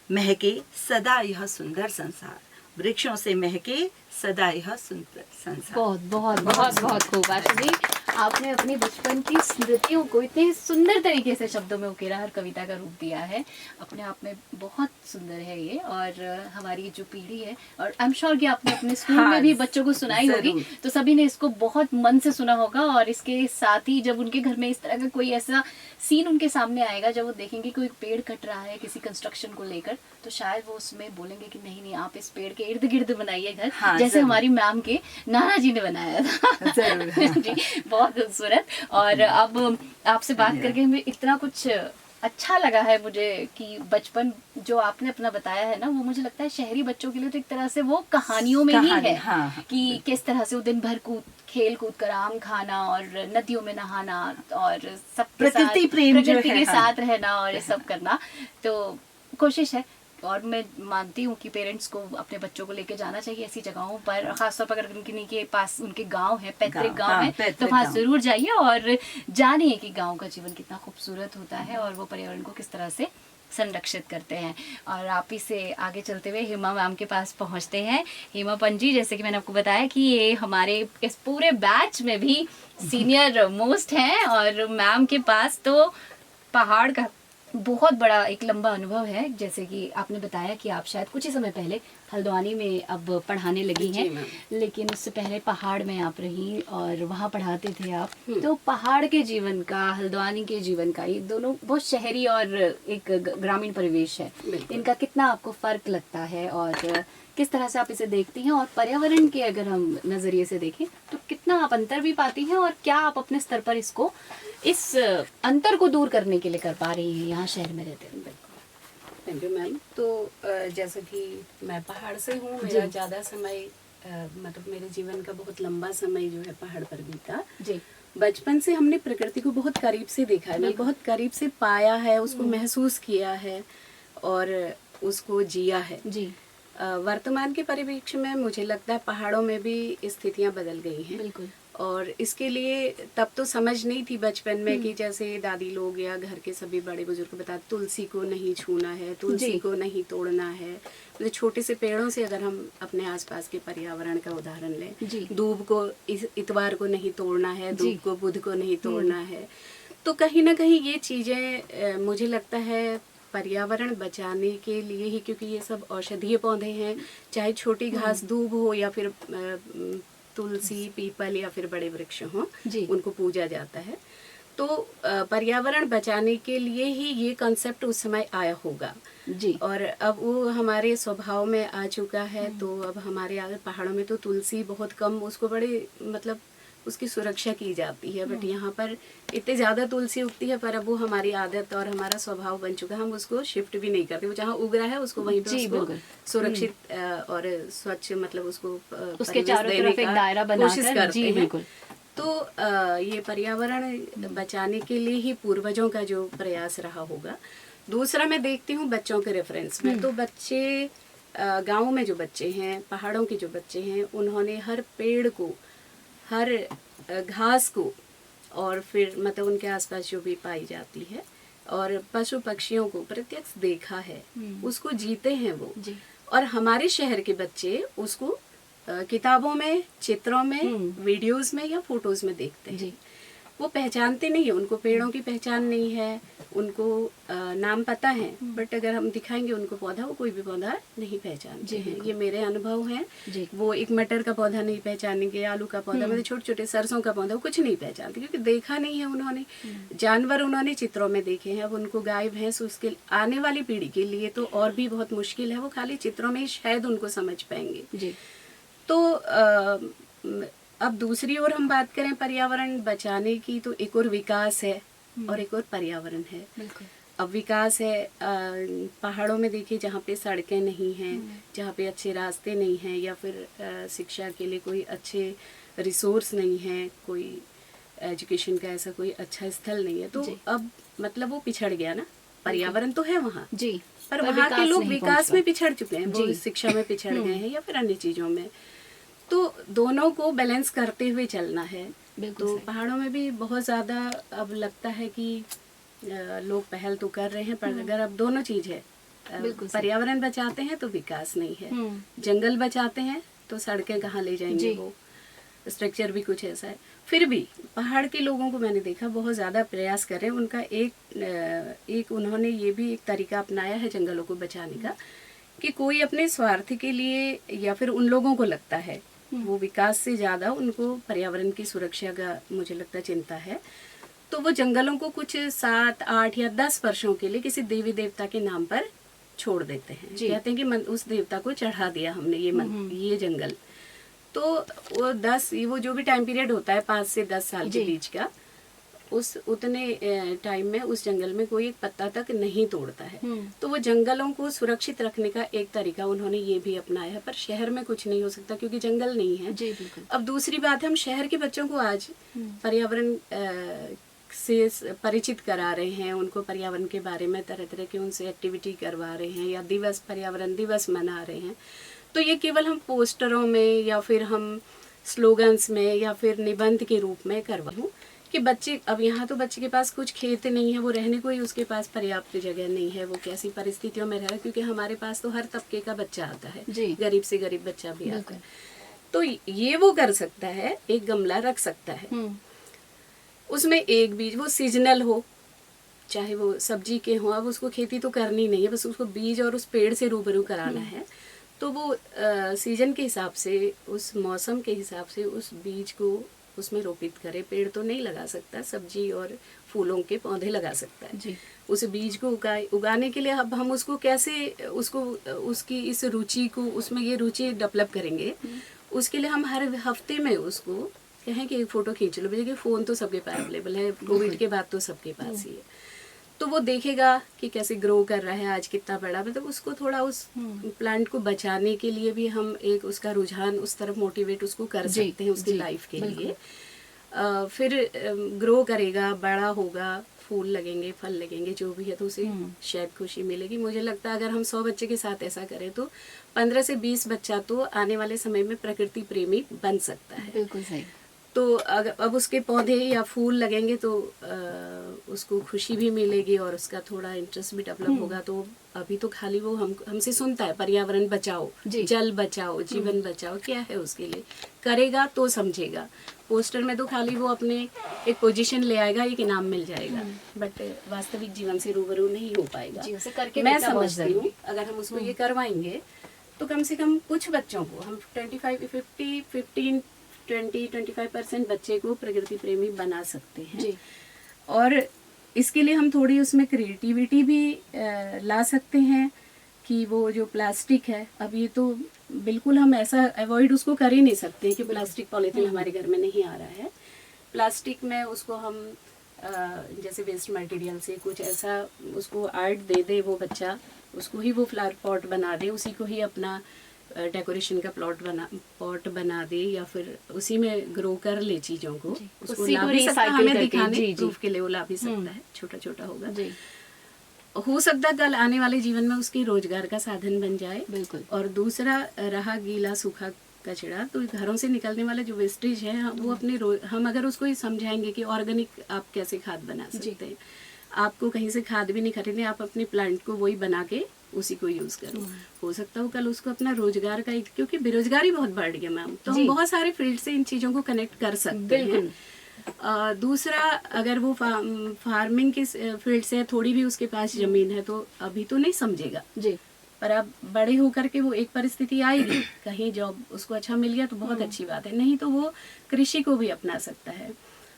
महके सदा यह सुंदर संसार, वृक्षों से महके सदा यह सुंदर संसार। बहुत बहुत बहुत बहुत खूब आशा जी। आपने अपनी बचपन की स्मृतियों को इतने सुंदर तरीके से शब्दों में उकेरा, हर कविता का रूप दिया है, अपने आप में बहुत सुंदर है ये। और हमारी जो पीढ़ी है, और आई एम श्योर कि आपने अपने स्कूल में भी बच्चों को सुनाई होगी, तो सभी ने इसको बहुत मन से सुना होगा। और इसके साथ ही जब उनके घर में इस तरह का कोई ऐसा सीन उनके सामने आएगा, जब वो देखेंगे कोई पेड़ कट रहा है किसी कंस्ट्रक्शन को लेकर, तो शायद वो उसमें बोलेंगे कि नहीं नहीं, आप इस पेड़ के इर्द गिर्द बनाइए घर, जैसे हमारी मैम के नाना जी ने बनाया था। जी, बहुत खूबसूरत। और अब आपसे बात करके हमें इतना कुछ अच्छा लगा है मुझे कि बचपन जो आपने अपना बताया है ना, वो मुझे लगता है शहरी बच्चों के लिए तो एक तरह से वो कहानियों में ही है। कि किस तरह से वो दिन भर खेल कूद कर आम खाना और नदियों में नहाना और सब प्रकृति प्रेम जो है, प्रकृति के साथ रहना और ये सब करना। तो कोशिश है, और मैं मानती हूँ कि पेरेंट्स को अपने बच्चों को लेके जाना चाहिए ऐसी जगहों पर, खासतौर पर अगर उनके पास उनके गांव है, पैतृक गांव है, तो वहाँ जरूर जाइए और जानिए कि गांव का जीवन कितना खूबसूरत होता है और वो पर्यावरण को किस तरह से संरक्षित करते हैं। और आप ही से आगे चलते हुए हेमा मैम के पास पहुंचते हैं। हेमा पंजी, जैसे कि मैंने आपको बताया कि ये हमारे इस पूरे बैच में भी सीनियर मोस्ट हैं, और मैम के पास तो पहाड़ का बहुत बड़ा एक लंबा अनुभव है। जैसे कि आपने बताया कि आप शायद कुछ ही समय पहले हल्द्वानी में अब पढ़ाने लगी हैं, लेकिन उससे पहले पहाड़ में आप रही और वहाँ पढ़ाते थे आप। तो पहाड़ के जीवन का, हल्द्वानी के जीवन का, ये दोनों बहुत शहरी और एक ग्रामीण परिवेश है, इनका कितना आपको फर्क लगता है और किस तरह से आप इसे देखती हैं? और पर्यावरण के अगर हम नजरिए से देखें तो कितना आप अंतर भी पाती हैं, और क्या आप अपने स्तर पर इसको, इस अंतर को दूर करने के लिए कर पा रही हैं यहाँ शहर में रहते हैं? Thank you ma'am. तो जैसे कि मैं पहाड़ से हूँ, मेरा ज़्यादा समय मतलब मेरे जीवन का बहुत लंबा समय जो है पहाड़ पर बीता। जी। बचपन से हमने प्रकृति को बहुत करीब से देखा है, मैं बहुत करीब से पाया है, उसको महसूस किया है और उसको जिया है। जी। वर्तमान के परिप्रेक्ष्य में मुझे लगता है पहाड़ों में भी स्थितियां बदल गई हैं। बिल्कुल। और इसके लिए तब तो समझ नहीं थी बचपन में कि जैसे दादी लोग या घर के सभी बड़े बुजुर्ग बताते तुलसी को नहीं छूना है, तुलसी को नहीं तोड़ना है। तो छोटे से पेड़ों से अगर हम अपने आसपास के पर्यावरण का उदाहरण लें, दूब को इतवार को नहीं तोड़ना है, दूब को बुध को नहीं तोड़ना है। तो कहीं ना कहीं ये चीजें मुझे लगता है पर्यावरण बचाने के लिए ही, क्योंकि ये सब औषधीय पौधे हैं, चाहे छोटी घास दूब हो या फिर तुलसी, पीपल या फिर बड़े वृक्ष हों, उनको पूजा जाता है। तो पर्यावरण बचाने के लिए ही ये कॉन्सेप्ट उस समय आया होगा जी। और अब वो हमारे स्वभाव में आ चुका है। तो अब हमारे पहाड़ों में तो तुलसी बहुत कम, उसको बड़े मतलब उसकी सुरक्षा की जाती है, बट यहाँ पर इतने ज्यादा तुलसी उगती है, पर अब वो हमारी आदत और हमारा स्वभाव बन चुका है, हम उसको शिफ्ट भी नहीं करते। वो जहाँ उग रहा है उसको वहीं पे उसको सुरक्षित और स्वच्छ मतलब उसको उसके चारों तरफ एक दायरा बनाकर कोशिश करते हैं। तो ये पर्यावरण बचाने के लिए ही पूर्वजों का जो प्रयास रहा होगा। दूसरा मैं देखती हूँ बच्चों के रेफरेंस में, तो बच्चे गाँव में जो बच्चे हैं, पहाड़ों के जो बच्चे हैं, उन्होंने हर पेड़ को, हर घास को, और फिर मतलब उनके आसपास जो भी पाई जाती है, और पशु पक्षियों को प्रत्यक्ष देखा है, उसको जीते हैं वो। और हमारे शहर के बच्चे उसको किताबों में, चित्रों में, वीडियोस में या फोटोज में देखते हैं। वो पहचानते नहीं है, उनको पेड़ों की पहचान नहीं है, उनको नाम पता है, बट अगर हम दिखाएंगे उनको पौधा, वो कोई भी पौधा नहीं पहचानते हैं। ये मेरे अनुभव हैं। वो एक मटर का पौधा नहीं पहचानेंगे, आलू का पौधा, मतलब छोटे छोटे सरसों का पौधा, वो कुछ नहीं पहचानते, क्योंकि देखा नहीं है उन्होंने। जानवर उन्होंने चित्रों में देखे हैं। अब उनको गाय भैंस, उसके आने वाली पीढ़ी के लिए तो और भी बहुत मुश्किल है, वो खाली चित्रों में ही शायद उनको समझ पाएंगे। तो अब दूसरी ओर हम बात करें पर्यावरण बचाने की, तो एक और विकास है और एक और पर्यावरण है। अब विकास है पहाड़ों में, देखिए जहाँ पे सड़कें नहीं हैं, जहाँ पे अच्छे रास्ते नहीं हैं, या फिर शिक्षा के लिए कोई अच्छे रिसोर्स नहीं है, कोई एजुकेशन का ऐसा कोई अच्छा स्थल नहीं है, तो अब मतलब वो पिछड़ गया ना। पर्यावरण तो है वहाँ जी, पर वहाँ के लोग विकास में पिछड़ चुके हैं, वो शिक्षा में पिछड़ गए हैं या फिर अन्य चीजों में। तो दोनों को बैलेंस करते हुए चलना है। तो पहाड़ों में भी बहुत ज्यादा अब लगता है कि लोग पहल तो कर रहे हैं, पर अगर अब दोनों चीज है, पर्यावरण बचाते हैं तो विकास नहीं है, जंगल बचाते हैं तो सड़कें कहाँ ले जाएंगे, वो स्ट्रक्चर भी कुछ ऐसा है। फिर भी पहाड़ के लोगों को मैंने देखा बहुत ज़्यादा प्रयास कर रहे हैं। उनका एक उन्होंने ये भी एक तरीका अपनाया है जंगलों को बचाने का, कि कोई अपने स्वार्थ के लिए, या फिर उन लोगों को लगता है वो विकास से ज़्यादा उनको पर्यावरण की सुरक्षा का मुझे लगता है चिंता है, तो वो जंगलों को कुछ 7, 8 या 10 वर्षों के लिए किसी देवी देवता के नाम पर छोड़ देते हैं। कहते हैं कि उस देवता को चढ़ा दिया हमने ये जंगल। तो वो जो भी टाइम पीरियड होता है 5 से 10 साल के बीच का, उस उतने टाइम में उस जंगल में कोई एक पत्ता तक नहीं तोड़ता है। तो वो जंगलों को सुरक्षित रखने का एक तरीका उन्होंने ये भी अपनाया है। पर शहर में कुछ नहीं हो सकता क्योंकि जंगल नहीं है। जी बिल्कुल। अब दूसरी बात है, हम शहर के बच्चों को आज पर्यावरण से परिचित करा रहे हैं, उनको पर्यावरण के बारे में तरह तरह के उनसे एक्टिविटी करवा रहे हैं, या पर्यावरण दिवस मना रहे हैं। तो ये केवल हम पोस्टरों में या फिर हम स्लोगन्स में या फिर निबंध के रूप में करवा हूँ कि बच्चे, अब यहाँ तो बच्चे के पास कुछ खेत नहीं है, वो रहने को ही उसके पास पर्याप्त जगह नहीं है, वो कैसी परिस्थितियों में रह रहा है, क्योंकि हमारे पास तो हर तबके का बच्चा आता है, गरीब से गरीब बच्चा भी आता है। तो ये वो कर सकता है, एक गमला रख सकता है, उसमें एक बीज, वो सीजनल हो, चाहे वो सब्जी के हो, अब उसको खेती तो करनी नहीं है, बस उसको बीज और उस पेड़ से रूबरू कराना है। तो वो सीजन के हिसाब से, उस मौसम के हिसाब से उस बीज को उसमें रोपित करे। पेड़ तो नहीं लगा सकता, सब्जी और फूलों के पौधे लगा सकता है जी। उस बीज को उगाने के लिए अब हम उसको कैसे, उसकी इस रुचि को, उसमें ये रुचि डेवलप करेंगे, उसके लिए हम हर हफ्ते में उसको कहें कि एक फोटो खींच लो, क्योंकि फ़ोन तो सबके पास अवेलेबल है, कोविड के बाद तो सबके पास ही है। तो वो देखेगा कि कैसे ग्रो कर रहा है, आज कितना बड़ा, मतलब उसको थोड़ा उस प्लांट को बचाने के लिए भी हम एक उसका रुझान उस तरफ मोटिवेट उसको कर सकते हैं उसकी लाइफ के लिए। फिर ग्रो करेगा, बड़ा होगा, फूल लगेंगे, फल लगेंगे, जो भी है, तो उसे शायद खुशी मिलेगी। मुझे लगता है अगर हम 100 बच्चे के साथ ऐसा करें तो 15 से 20 बच्चा तो आने वाले समय में प्रकृति प्रेमी बन सकता है। बिल्कुल सही। तो अगर अब उसके पौधे या फूल लगेंगे तो उसको खुशी भी मिलेगी और उसका थोड़ा इंटरेस्ट भी डेवलप होगा। तो अभी तो खाली वो हमसे सुनता है पर्यावरण बचाओ, जल बचाओ, जीवन बचाओ, क्या है उसके लिए करेगा तो समझेगा। पोस्टर में तो खाली वो अपने एक पोजीशन ले आएगा, एक इनाम मिल जाएगा, बट वास्तविक जीवन से रूबरू नहीं हो पाएगा। जी, उसे करके मैं समझती हूँ अगर हम उसको ये करवाएंगे तो कम से कम कुछ बच्चों को हम 20-25% बच्चे को प्रकृति प्रेमी बना सकते हैं जी। और इसके लिए हम थोड़ी उसमें क्रिएटिविटी भी ला सकते हैं कि वो जो प्लास्टिक है, अब ये तो बिल्कुल हम ऐसा अवॉइड उसको कर ही नहीं सकते कि प्लास्टिक पॉलीथीन हमारे घर में नहीं आ रहा है। प्लास्टिक में उसको हम जैसे वेस्ट मटेरियल से कुछ ऐसा उसको आर्ट दे दे वो बच्चा, उसको ही वो फ्लावर पॉट बना दे, उसी को ही अपना डेकोरेशन का पॉट बना दे, या फिर उसी में ग्रो कर ले चीजों को, उसको ला भी सकता है, हमें दिखाने प्रूफ के लिए वो ला भी सकता है, छोटा छोटा होगा। हो सकता है कल आने वाले जीवन में उसकी रोजगार का साधन बन जाए। बिल्कुल। और दूसरा रहा गीला सूखा कचरा, तो घरों से निकलने वाला जो वेस्टेज है वो अपने हम अगर उसको ही समझाएंगे कि ऑर्गेनिक आप कैसे खाद बना सकते हैं, आपको कहीं से खाद भी नहीं खरीदने, आप अपने प्लांट को वही बना के उसी को यूज करो। हो सकता है कल उसको अपना रोजगार का, क्योंकि बेरोजगारी बहुत बढ़ गया मैम, तो हम बहुत सारे फील्ड से इन चीजों को कनेक्ट कर सकते हैं। दूसरा, अगर वो फार्मिंग की फील्ड से थोड़ी भी उसके पास जमीन है तो अभी तो नहीं समझेगा जी, पर अब बड़े होकर के वो एक परिस्थिति आएगी, कहीं जॉब उसको अच्छा मिल गया तो बहुत अच्छी बात है, नहीं तो वो कृषि को भी अपना सकता है।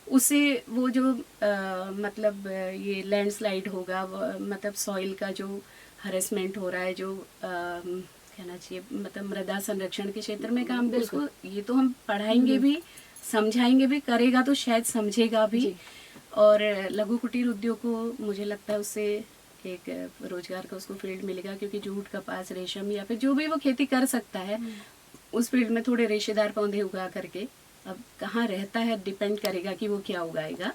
उससे वो जो मतलब ये लैंडस्लाइड होगा, मतलब सॉइल का जो हरेसमेंट हो रहा है, जो कहना चाहिए मतलब मृदा संरक्षण के क्षेत्र में काम, उसको ये तो हम पढ़ाएंगे भी, समझाएंगे भी, करेगा तो शायद समझेगा भी। और लघु कुटीर उद्योग को मुझे लगता है उससे एक रोजगार का उसको फील्ड मिलेगा, क्योंकि जूट, कपास, रेशम या फिर जो भी वो खेती कर सकता है उस फील्ड में थोड़े रेशेदार पौधे उगा करके, अब कहाँ रहता है डिपेंड करेगा कि वो क्या उगाएगा,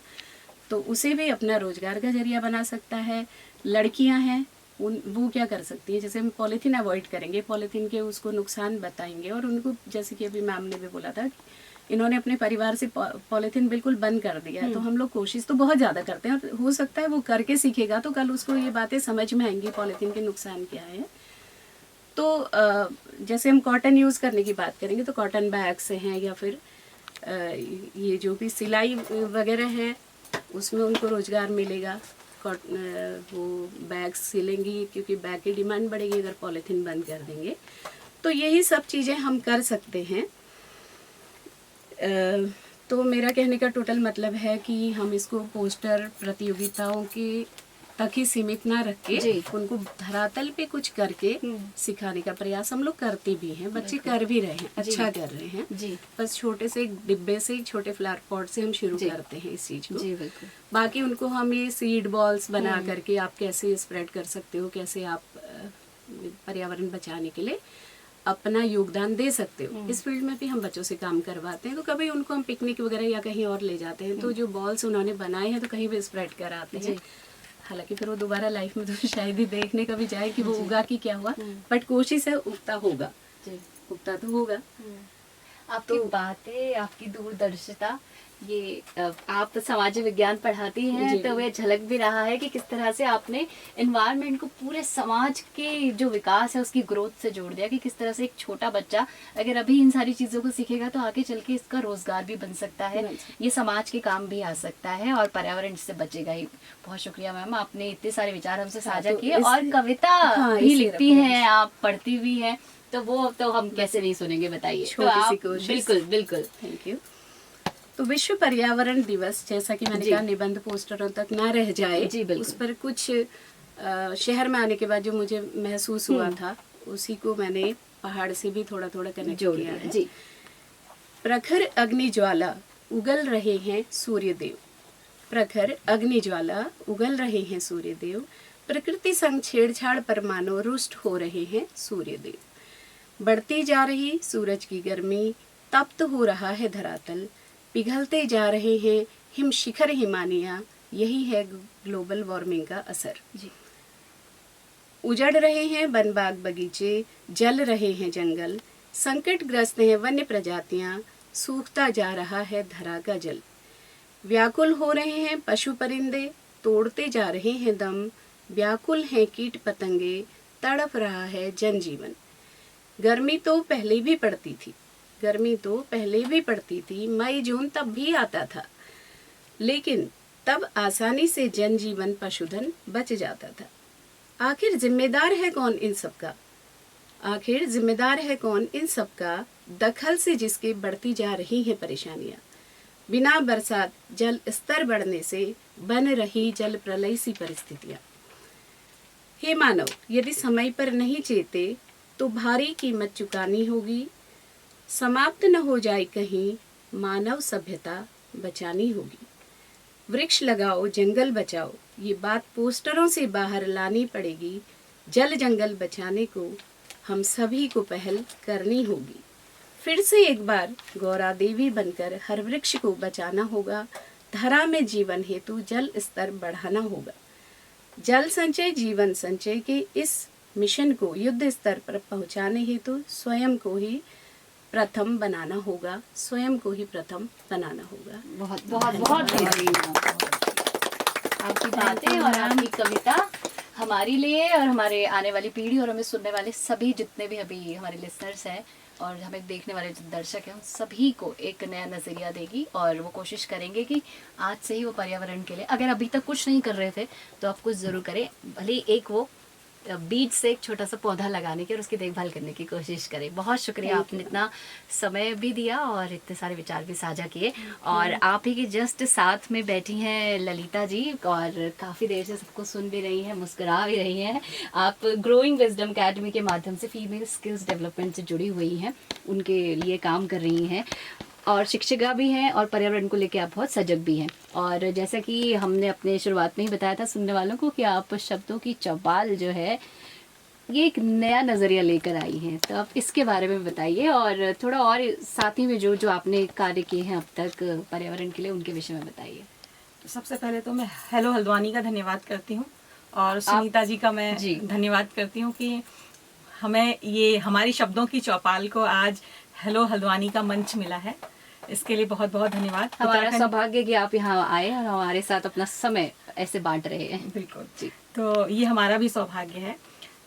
तो उसे भी अपना रोजगार का जरिया बना सकता है। लड़कियां हैं वो क्या कर सकती है, जैसे हम पॉलीथीन अवॉइड करेंगे, पॉलीथीन के उसको नुकसान बताएंगे, और उनको जैसे कि अभी मैम ने भी बोला था इन्होंने अपने परिवार से पॉलीथीन बिल्कुल बंद कर दिया है, तो हम लोग कोशिश तो बहुत ज़्यादा करते हैं, और हो सकता है वो करके सीखेगा तो कल उसको ये बातें समझ में आएंगी पॉलीथीन के नुकसान क्या है। तो जैसे हम कॉटन यूज़ करने की बात करेंगे तो कॉटन बैग्स हैं, या फिर ये जो भी सिलाई वगैरह है उसमें उनको रोजगार मिलेगा। वो बैग सिलेंगी, क्योंकि बैग की डिमांड बढ़ेगी अगर पॉलीथीन बंद कर देंगे। तो यही सब चीज़ें हम कर सकते हैं। तो मेरा कहने का टोटल मतलब है कि हम इसको पोस्टर प्रतियोगिताओं के तक ही सीमित ना रख के उनको धरातल पे कुछ करके सिखाने का प्रयास हम लोग करते भी हैं। बच्चे कर भी रहे हैं, अच्छा कर रहे हैं जी। बस छोटे से एक डिब्बे से, छोटे फ्लावर पॉट से हम शुरू करते हैं इस चीज को जी। बिल्कुल। बाकी उनको हम ये सीड बॉल्स बना करके आप कैसे स्प्रेड कर सकते हो, कैसे आप पर्यावरण बचाने के लिए अपना योगदान दे सकते हो, इस फील्ड में भी हम बच्चों से काम करवाते हैं। तो कभी उनको हम पिकनिक वगैरह या कहीं और ले जाते हैं तो जो बॉल्स उन्होंने बनाए हैं तो कहीं भी स्प्रेड कराते हैं। हालांकि फिर वो दोबारा लाइफ में तो शायद ही देखने का भी जाए कि वो उगा कि क्या हुआ, बट कोशिश है उगता होगा, उगता तो होगा। आपकी बातें, आपकी दूरदर्शिता, ये आप समाज विज्ञान पढ़ाती हैं तो वह झलक भी रहा है कि किस तरह से आपने एनवायरनमेंट को पूरे समाज के जो विकास है उसकी ग्रोथ से जोड़ दिया, कि किस तरह से एक छोटा बच्चा अगर अभी इन सारी चीज़ों को सीखेगा तो आगे चल के इसका रोजगार भी बन सकता है, ये समाज के काम भी आ सकता है और पर्यावरण इससे बचेगा ही। बहुत शुक्रिया मैम, आपने इतने सारे विचार हमसे साझा किए और कविता भी लिखती हैं आप, पढ़ती भी हैं, तो वो तो हम कैसे नहीं सुनेंगे, बताइए। तो आप बिल्कुल बिल्कुल, थैंक यू। तो विश्व पर्यावरण दिवस, जैसा कि मैंने कहा, निबंध पोस्टरों तक ना रह जाए जी, उस पर कुछ शहर में आने के बाद जो मुझे महसूस हुआ था उसी को मैंने पहाड़ से भी थोड़ा थोड़ा कनेक्ट किया है जी। प्रखर अग्नि ज्वाला उगल रहे हैं सूर्यदेव, प्रखर अग्नि ज्वाला उगल रहे हैं सूर्यदेव, प्रकृति संग छेड़छाड़ पर मानो रुष्ट हो रहे हैं सूर्यदेव। बढ़ती जा रही सूरज की गर्मी, तप्त हो रहा है धरातल, पिघलते जा रहे हैं हिम शिखर हिमानिया, यही है ग्लोबल वार्मिंग का असर जी। उजड़ रहे हैं वन बाग बगीचे, जल रहे हैं जंगल, संकटग्रस्त हैं वन्य प्रजातियां, सूखता जा रहा है धरा का जल। व्याकुल हो रहे हैं पशु परिंदे, तोड़ते जा रहे हैं दम, व्याकुल हैं कीट पतंगे, तड़प रहा है जनजीवन। गर्मी तो पहले भी पड़ती थी, गर्मी तो पहले भी पड़ती थी, मई जून तब भी आता था, लेकिन तब आसानी से जनजीवन पशुधन बच जाता था। आखिर जिम्मेदार है कौन इन सब का, आखिर जिम्मेदार है कौन इन सब का, दखल से जिसके बढ़ती जा रही हैं परेशानियां। बिना बरसात जल स्तर बढ़ने से बन रही जल प्रलय सी परिस्थितियां। हे मानव, यदि समय पर नहीं चेते तो भारी कीमत चुकानी होगी, समाप्त न हो जाए कहीं मानव सभ्यता बचानी होगी। वृक्ष लगाओ जंगल बचाओ, ये बात पोस्टरों से बाहर लानी पड़ेगी। जल जंगल बचाने को हम सभी को पहल करनी होगी। फिर से एक बार गौरा देवी बनकर हर वृक्ष को बचाना होगा। धरा में जीवन हेतु जल स्तर बढ़ाना होगा। जल संचय जीवन संचय के इस मिशन को युद्ध स्तर पर पहुंचाने हेतु स्वयं को ही प्रथम बनाना होगा, स्वयं को ही प्रथम बनाना होगा। बहुत बहुत बहुत आपकी बातें और आपकी कविता हमारे लिए और हमारे आने वाली पीढ़ी और हमें सुनने वाले सभी जितने भी अभी हमारे लिसनर्स हैं और हमें देखने वाले जो दर्शक हैं उन सभी को एक नया नज़रिया देगी और वो कोशिश करेंगे कि आज से ही वो पर्यावरण के लिए, अगर अभी तक कुछ नहीं कर रहे थे तो आप कुछ ज़रूर करें, भले एक वो बीज से एक छोटा सा पौधा लगाने की और उसकी देखभाल करने की कोशिश करें। बहुत शुक्रिया, आपने इतना समय भी दिया और इतने सारे विचार भी साझा किए। और आप ही के जस्ट साथ में बैठी हैं ललिता जी और काफ़ी देर से सबको सुन भी रही हैं, मुस्कुरा भी रही हैं। आप ग्रोइंग विजडम अकेडमी के माध्यम से फीमेल स्किल्स डेवलपमेंट से जुड़ी हुई हैं, उनके लिए काम कर रही हैं और शिक्षिका भी हैं और पर्यावरण को लेकर आप बहुत सजग भी हैं। और जैसा कि हमने अपने शुरुआत में ही बताया था सुनने वालों को कि आप शब्दों की चौपाल जो है ये एक नया नज़रिया लेकर आई हैं, तो आप इसके बारे में बताइए और थोड़ा और साथ ही में जो जो आपने कार्य किए हैं अब तक पर्यावरण के लिए उनके विषय में बताइए। तो सबसे पहले तो मैं हेलो हल्द्वानी का धन्यवाद करती हूँ और सुनीता जी का मैं धन्यवाद करती हूँ कि हमें ये हमारी शब्दों की चौपाल को आज हेलो हल्द्वानी का मंच मिला है, इसके लिए बहुत बहुत धन्यवाद। हमारा सौभाग्य कि आप यहाँ आए और हमारे साथ अपना समय ऐसे बांट रहे हैं। बिल्कुल जी, तो ये हमारा भी सौभाग्य है।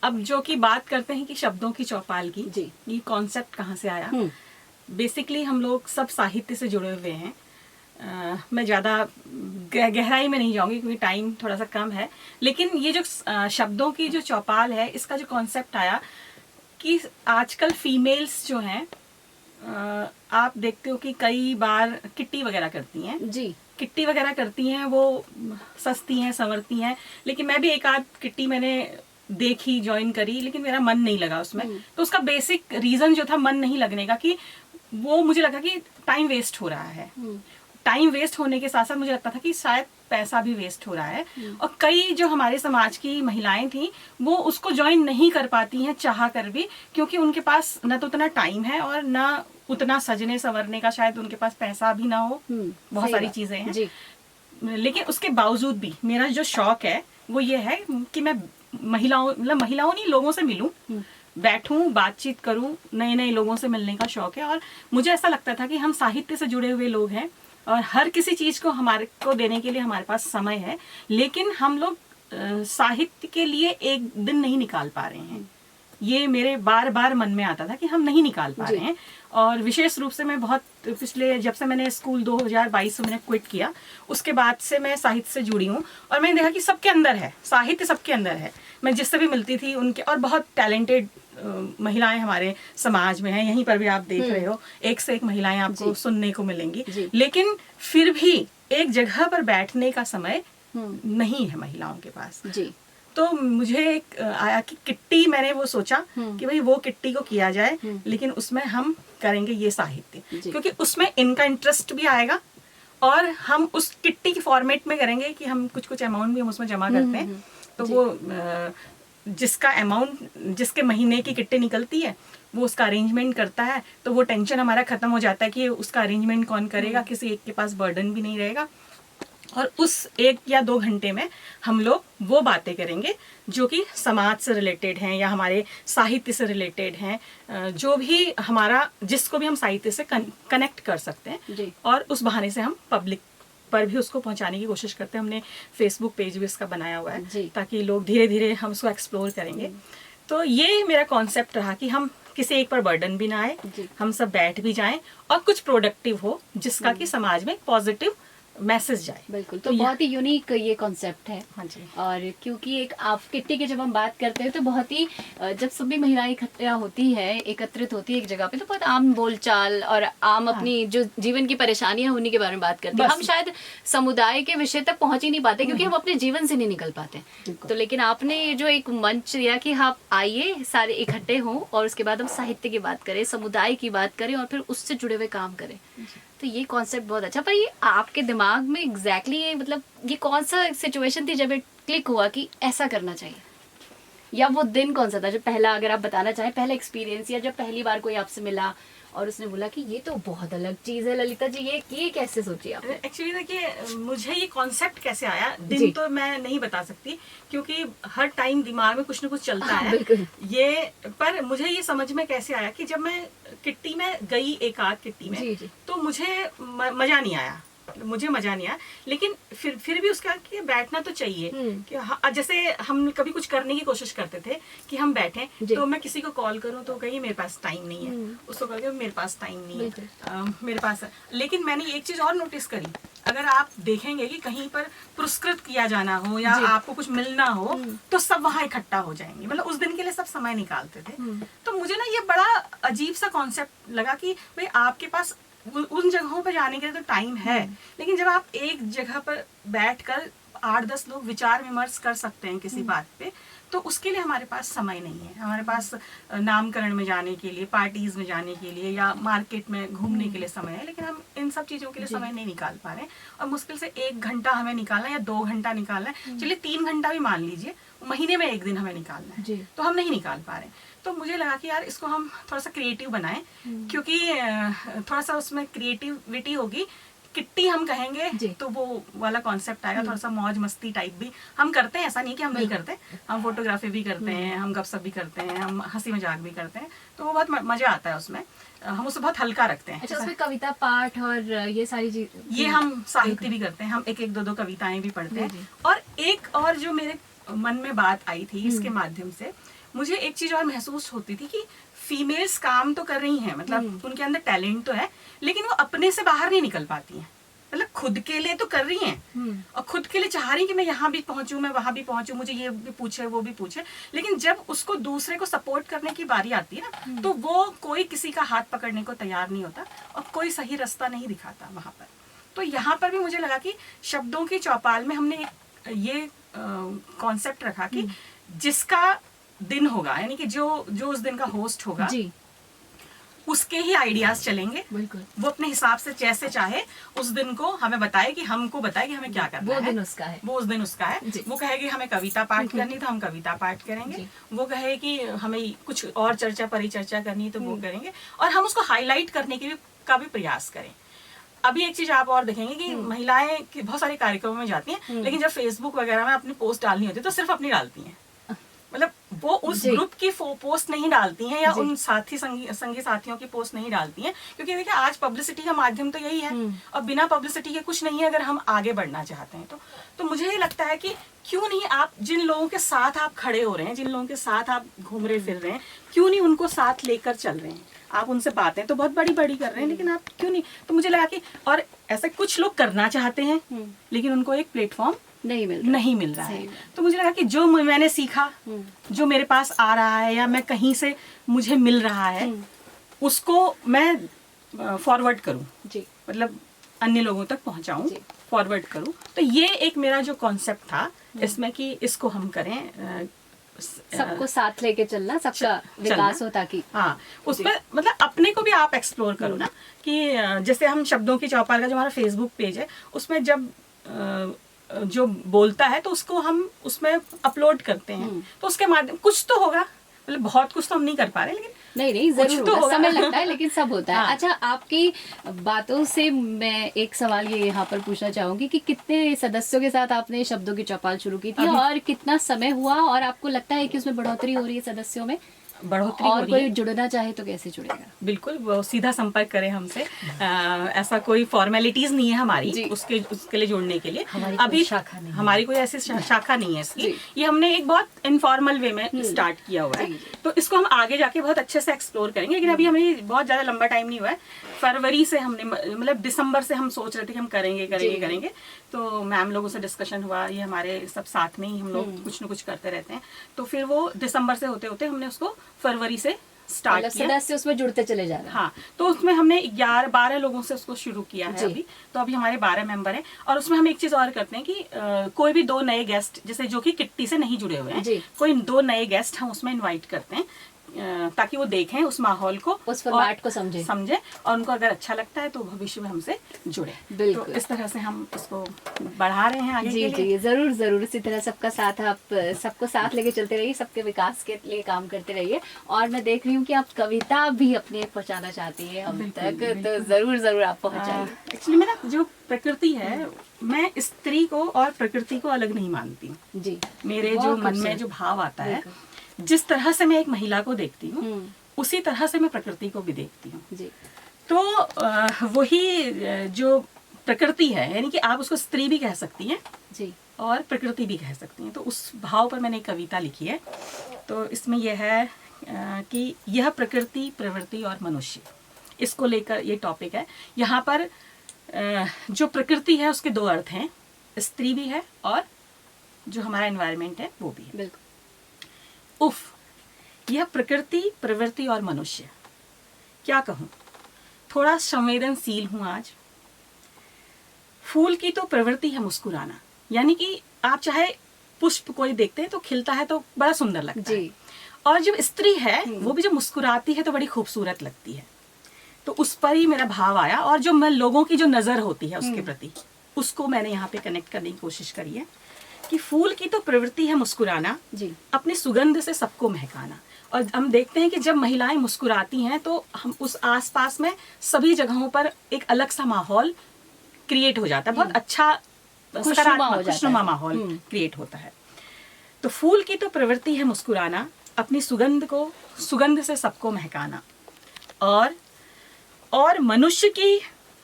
अब जो कि बात करते हैं कि शब्दों की चौपाल की जी, ये कॉन्सेप्ट कहाँ से आया। बेसिकली हम लोग सब साहित्य से जुड़े हुए हैं। मैं ज़्यादा गहराई में नहीं जाऊंगी क्योंकि टाइम थोड़ा सा कम है, लेकिन ये जो शब्दों की जो चौपाल है, इसका जो कॉन्सेप्ट आया कि आजकल फीमेल्स जो हैं, आप देखते हो कि कई बार किट्टी वगैरह करती हैं जी, किट्टी वगैरह करती हैं, वो सस्ती हैं, संवरती हैं, लेकिन मैं भी एक आध किट्टी मैंने देखी, ज्वाइन करी, लेकिन मेरा मन नहीं लगा उसमें। तो उसका बेसिक रीजन जो था मन नहीं लगने का, कि वो मुझे लगा कि टाइम वेस्ट हो रहा है। टाइम वेस्ट होने के साथ साथ मुझे लगता था कि शायद पैसा भी वेस्ट हो रहा है, और कई जो हमारे समाज की महिलाएं थी वो उसको ज्वाइन नहीं कर पाती हैं चाह कर भी, क्योंकि उनके पास न तो उतना टाइम है और न उतना सजने संवरने का शायद उनके पास पैसा भी ना हो। बहुत सारी चीजें हैं जी, लेकिन उसके बावजूद भी मेरा जो शौक है वो ये है कि मैं महिलाओं नहीं, लोगों से मिलूं, बैठूं, बातचीत करूं, नए नए लोगों से मिलने का शौक है। और मुझे ऐसा लगता था कि हम साहित्य से जुड़े हुए लोग हैं और हर किसी चीज को हमारे को देने के लिए हमारे पास समय है, लेकिन हम लोग साहित्य के लिए एक दिन नहीं निकाल पा रहे हैं। ये मेरे बार बार मन में आता था कि हम नहीं निकाल पा रहे हैं। और विशेष रूप से मैं बहुत पिछले, जब से मैंने स्कूल 2022 में मैंने क्विट किया, उसके बाद से मैं साहित्य से जुड़ी हूँ और मैंने देखा कि सबके अंदर है, साहित्य सबके अंदर है। मैं जिससे भी मिलती थी उनके, और बहुत टैलेंटेड महिलाएं हमारे समाज में हैं, यहीं पर भी आप देख रहे हो, एक से एक महिलाएं आपको सुनने को मिलेंगी, लेकिन फिर भी एक जगह पर बैठने का समय नहीं है महिलाओं के पास। जी, तो मुझे एक आया कि किट्टी, मैंने वो सोचा कि भाई वो किट्टी को किया जाए, लेकिन उसमें हम करेंगे ये साहित्य, क्योंकि उसमें इनका इंटरेस्ट भी आएगा और हम उस किट्टी के फॉर्मेट में करेंगे कि हम कुछ अमाउंट भी हम उसमें जमा करते हैं। तो वो जिसका अमाउंट, जिसके महीने की किट्टी निकलती है वो उसका अरेंजमेंट करता है, तो वो टेंशन हमारा खत्म हो जाता है कि उसका अरेंजमेंट कौन करेगा, किसी एक के पास बर्डन भी नहीं रहेगा। और उस 1 या 2 घंटे में हम लोग वो बातें करेंगे जो कि समाज से रिलेटेड हैं या हमारे साहित्य से रिलेटेड हैं, जो भी हमारा, जिसको भी हम साहित्य से कनेक्ट कर सकते हैं, और उस बहाने से हम पब्लिक पर भी उसको पहुंचाने की कोशिश करते हैं। हमने फेसबुक पेज भी इसका बनाया हुआ है ताकि लोग धीरे धीरे हम उसको एक्सप्लोर करेंगे। तो ये मेरा कॉन्सेप्ट रहा कि हम किसी एक पर बर्डन भी ना आए, हम सब बैठ भी जाएं और कुछ प्रोडक्टिव हो जिसका कि समाज में पॉजिटिव मैसेज जाए। बिल्कुल। तो बहुत ही यूनिक ये कॉन्सेप्ट है। हाँ जी। और क्योंकि एक आप किट्टी की जब हम बात करते हैं तो बहुत ही, जब सभी महिलाएं इकट्ठा होती है, एकत्रित होती है एक जगह पे, तो बहुत आम बोलचाल और आम अपनी जो जीवन की परेशानियां उन्हीं के बारे में बात करते हैं। हम शायद समुदाय के विषय तक पहुंच ही नहीं पाते क्योंकि हम अपने जीवन से नहीं निकल पाते। तो लेकिन आपने ये जो एक मंच दिया कि आप आइए, सारे इकट्ठे हों और उसके बाद हम साहित्य की बात करें, समुदाय की बात करें और फिर उससे जुड़े हुए काम करें, तो ये कॉन्सेप्ट बहुत अच्छा। पर ये आपके दिमाग में एग्जैक्टली ये, मतलब ये कौन सा सिचुएशन थी जब ये क्लिक हुआ कि ऐसा करना चाहिए, या वो दिन कौन सा था जब पहला, अगर आप बताना चाहें, पहला एक्सपीरियंस, या जब पहली बार कोई आपसे मिला और उसने बोला कि ये तो बहुत अलग चीज है ललिता जी, ये कैसे सोची आपने? एक्चुअली देखिए, मुझे ये कॉन्सेप्ट कैसे आया, दिन तो मैं नहीं बता सकती क्योंकि हर टाइम दिमाग में कुछ न कुछ चलता है। ये, पर मुझे ये समझ में कैसे आया कि जब मैं किट्टी में गई, एक आध किट्टी में, तो मुझे मजा नहीं आया, लेकिन फिर भी उसका कि बैठना तो चाहिए कि जैसे हम कभी कुछ करने की कोशिश करते थे कि हम बैठें, तो मैं किसी को कॉल करूं तो कहीं मेरे पास टाइम नहीं है, उसको कह मेरे पास टाइम नहीं है, मेरे पास। लेकिन मैंने एक चीज और नोटिस करी, अगर आप देखेंगे कि कहीं पर पुरस्कृत किया जाना हो या आपको कुछ मिलना हो तो सब वहां इकट्ठा हो जाएंगे, मतलब उस दिन के लिए सब समय निकालते थे। तो मुझे ना ये बड़ा अजीब सा कॉन्सेप्ट लगा कि भाई आपके पास उन जगहों पर जाने के लिए तो टाइम है, लेकिन जब आप एक जगह पर बैठकर 8-10 लोग विचार विमर्श कर सकते हैं किसी बात पे, तो उसके लिए हमारे पास समय नहीं है। हमारे पास नामकरण में जाने के लिए, पार्टीज में जाने के लिए या मार्केट में घूमने के लिए समय है, लेकिन हम इन सब चीजों के लिए समय नहीं निकाल पा रहे हैं। और मुश्किल से 1 घंटा हमें निकालना है या 2 घंटा निकालना है, चलिए 3 घंटा भी मान लीजिए, महीने में 1 दिन हमें निकालना है, तो हम नहीं निकाल पा रहे हैं। तो मुझे लगा कि यार इसको हम थोड़ा सा क्रिएटिव बनाएं, क्योंकि थोड़ा सा उसमें क्रिएटिविटी होगी। किट्टी हम कहेंगे तो वो वाला कॉन्सेप्ट आएगा, थोड़ा सा मौज मस्ती टाइप भी हम करते हैं, ऐसा नहीं कि हम नहीं करते, हम फोटोग्राफी भी करते हैं, हम गपशप भी करते हैं, हम हंसी मजाक भी करते हैं, तो वो बहुत मजा आता है उसमें, हम उसे बहुत हल्का रखते हैं। अच्छा, उसमें कविता पाठ और ये सारी चीज, ये हम साहित्य भी करते हैं, हम 1-1, 2-2 कविताएं भी पढ़ते हैं। और एक और जो मेरे मन में बात आई थी इसके माध्यम से, मुझे एक चीज और महसूस होती थी कि फीमेल्स काम तो कर रही हैं, मतलब उनके अंदर टैलेंट तो है, लेकिन वो अपने से बाहर नहीं निकल पाती हैं। मतलब खुद के लिए तो कर रही हैं और खुद के लिए चाह रही हैं कि मैं यहाँ भी पहुंचूं, मैं वहां भी पहुंचूं, मुझे ये भी पूछे वो भी पूछे, लेकिन जब उसको दूसरे को सपोर्ट करने की बारी आती है ना, तो वो कोई किसी का हाथ पकड़ने को तैयार नहीं होता और कोई सही रास्ता नहीं दिखाता वहां पर। तो यहाँ पर भी मुझे लगा कि शब्दों की चौपाल में हमने एक ये कॉन्सेप्ट रखा कि जिसका दिन होगा, यानी कि जो उस दिन का होस्ट होगा जी, उसके ही आइडियाज चलेंगे। बिल्कुल, वो अपने हिसाब से जैसे चाहे उस दिन को हमें बताए कि हमको बताए कि हमें क्या करना वो है। दिन उसका है। वो उस दिन उसका है। जी। वो कहे कि हमें कविता पाठ करनी तो हम कविता पाठ करेंगे, जी। वो कहे कि हमें कुछ और चर्चा परिचर्चा करनी तो वो करेंगे, और हम उसको हाईलाइट करने का भी प्रयास करें। अभी एक चीज आप और देखेंगे कि महिलाएं बहुत सारे कार्यक्रमों में जाती हैं, लेकिन जब फेसबुक वगैरह में अपनी पोस्ट डालनी होती है तो सिर्फ अपनी डालती हैं। मतलब वो उस जी। ग्रुप की पोस्ट नहीं डालती हैं या उन साथी संगी साथियों की पोस्ट नहीं डालती हैं, क्योंकि देखिए आज पब्लिसिटी का माध्यम तो यही है, और बिना पब्लिसिटी के कुछ नहीं है अगर हम आगे बढ़ना चाहते हैं तो मुझे ये लगता है कि क्यों नहीं आप जिन लोगों के साथ आप खड़े हो रहे हैं, जिन लोगों के साथ आप घूम रहे फिर रहे हैं, क्यों नहीं उनको साथ लेकर चल रहे हैं। आप उनसे बातें तो बहुत बड़ी बड़ी कर रहे हैं, लेकिन आप क्यों नहीं। तो मुझे लगा कि और ऐसे कुछ लोग करना चाहते हैं लेकिन उनको एक प्लेटफॉर्म नहीं मिल रहा है। तो मुझे लगा कि जो मैंने सीखा, जो मेरे पास आ रहा है या मैं कहीं से मुझे मिल रहा है, उसको मैं फॉरवर्ड करूं, मतलब अन्य लोगों तक पहुंचाऊं, फॉरवर्ड करूं। तो ये एक मेरा जो कॉन्सेप्ट था इसमें कि इसको हम करें, सबको साथ लेके चलना, सबका विकास हो, ताकि हाँ उसमें मतलब अपने को भी आप एक्सप्लोर करो ना, कि जैसे हम शब्दों की चौपाल का जो हमारा फेसबुक पेज है उसमें जब जो बोलता है तो उसको हम उसमें अपलोड करते हैं, तो उसके माध्यम कुछ तो होगा, मतलब बहुत कुछ तो हम नहीं कर पा रहे, लेकिन नहीं जरूर तो होगा, समय लगता है लेकिन सब होता है। हाँ। अच्छा, आपकी बातों से मैं एक सवाल ये यहाँ पर पूछना चाहूंगी कि कितने सदस्यों के साथ आपने शब्दों की चौपाल शुरू की थी और कितना समय हुआ, और आपको लगता है कि उसमें बढ़ोतरी हो रही है सदस्यों में? बढ़ोतरी और कोई जुड़ना चाहे तो कैसे जुड़ेगा? बिल्कुल, वो सीधा संपर्क करें हमसे। ऐसा कोई फॉर्मेलिटीज नहीं है हमारी उसके लिए जुड़ने के लिए। अभी शाखा नहीं, हमारी कोई ऐसी शाखा नहीं है इसकी। ये हमने एक बहुत इनफॉर्मल वे में स्टार्ट किया हुआ है, तो इसको हम आगे जाके बहुत अच्छे से एक्सप्लोर करेंगे, लेकिन अभी हमें बहुत ज्यादा लंबा टाइम नहीं हुआ है। फरवरी से हमने, मतलब दिसंबर से हम सोच रहे थे कि हम करेंगे, तो मैम लोगों से डिस्कशन हुआ, ये हमारे सब साथ में ही हम लोग कुछ न कुछ करते रहते हैं, तो फिर वो दिसंबर से होते होते हमने उसको फरवरी से स्टार्ट किया। सदस्य उसमें जुड़ते चले जा रहे हैं। हाँ, तो उसमें हमने 12 लोगों से उसको शुरू किया है अभी, तो अभी हमारे 12 मेंबर हैं। और उसमें हम एक चीज और करते हैं कि कोई भी 2 नए गेस्ट, जैसे जो कि किट्टी से नहीं जुड़े हुए हैं, कोई 2 नए गेस्ट हम उसमें इनवाइट करते हैं, ताकि वो देखें उस माहौल को, उस फॉर्मेट को समझे, और उनको अगर अच्छा लगता है तो भविष्य में हमसे जुड़े। बिल्कुल। तो इस तरह से हम इसको बढ़ा रहे हैं आगे के लिए। जी, जरूर इसी तरह सबका साथ, आप सबको साथ लेके चलते रहिए, सबके विकास के लिए काम करते रहिए। और मैं देख रही हूँ कि आप कविता भी अपने पहुँचाना चाहती है हम तक, तो जरूर आप पहुँचाइए। एक्चुअली मेरा जो प्रकृति है, मैं स्त्री को और प्रकृति को अलग नहीं मानती हूँ जी। मेरे जो मन में जो भाव आता है, जिस तरह से मैं एक महिला को देखती हूँ, उसी तरह से मैं प्रकृति को भी देखती हूँ जी। तो वही जो प्रकृति है, यानी कि आप उसको स्त्री भी कह सकती हैं जी, और प्रकृति भी कह सकती हैं, तो उस भाव पर मैंने एक कविता लिखी है। तो इसमें यह है कि यह प्रकृति, प्रवृत्ति और मनुष्य, इसको लेकर ये टॉपिक है। यहाँ पर जो प्रकृति है उसके 2 अर्थ हैं, स्त्री भी है और जो हमारा एनवायरनमेंट है वो भी है। बिल्कुल। उफ, यह प्रकृति, प्रवृत्ति और मनुष्य, क्या कहूं, थोड़ा संवेदनशील हूं आज। फूल की तो प्रवृत्ति है मुस्कुराना, यानी कि आप चाहे पुष्प कोई देखते हैं तो खिलता है तो बड़ा सुंदर लगता है, और जब स्त्री है वो भी जब मुस्कुराती है तो बड़ी खूबसूरत लगती है। तो उस पर ही मेरा भाव आया, और जो मैं लोगों की जो नजर होती है उसके प्रति, उसको मैंने यहाँ पे कनेक्ट करने की कोशिश करी है कि फूल की तो प्रवृत्ति है मुस्कुराना जी, अपनी सुगंध से सबको महकाना। और हम देखते हैं कि जब महिलाएं मुस्कुराती हैं तो हम उस आसपास में सभी जगहों पर एक अलग सा माहौल क्रिएट हो जाता है, बहुत अच्छा खुशनुमा माहौल क्रिएट होता है। तो फूल की तो प्रवृत्ति है मुस्कुराना, अपनी सुगंध से सबको महकाना, और मनुष्य की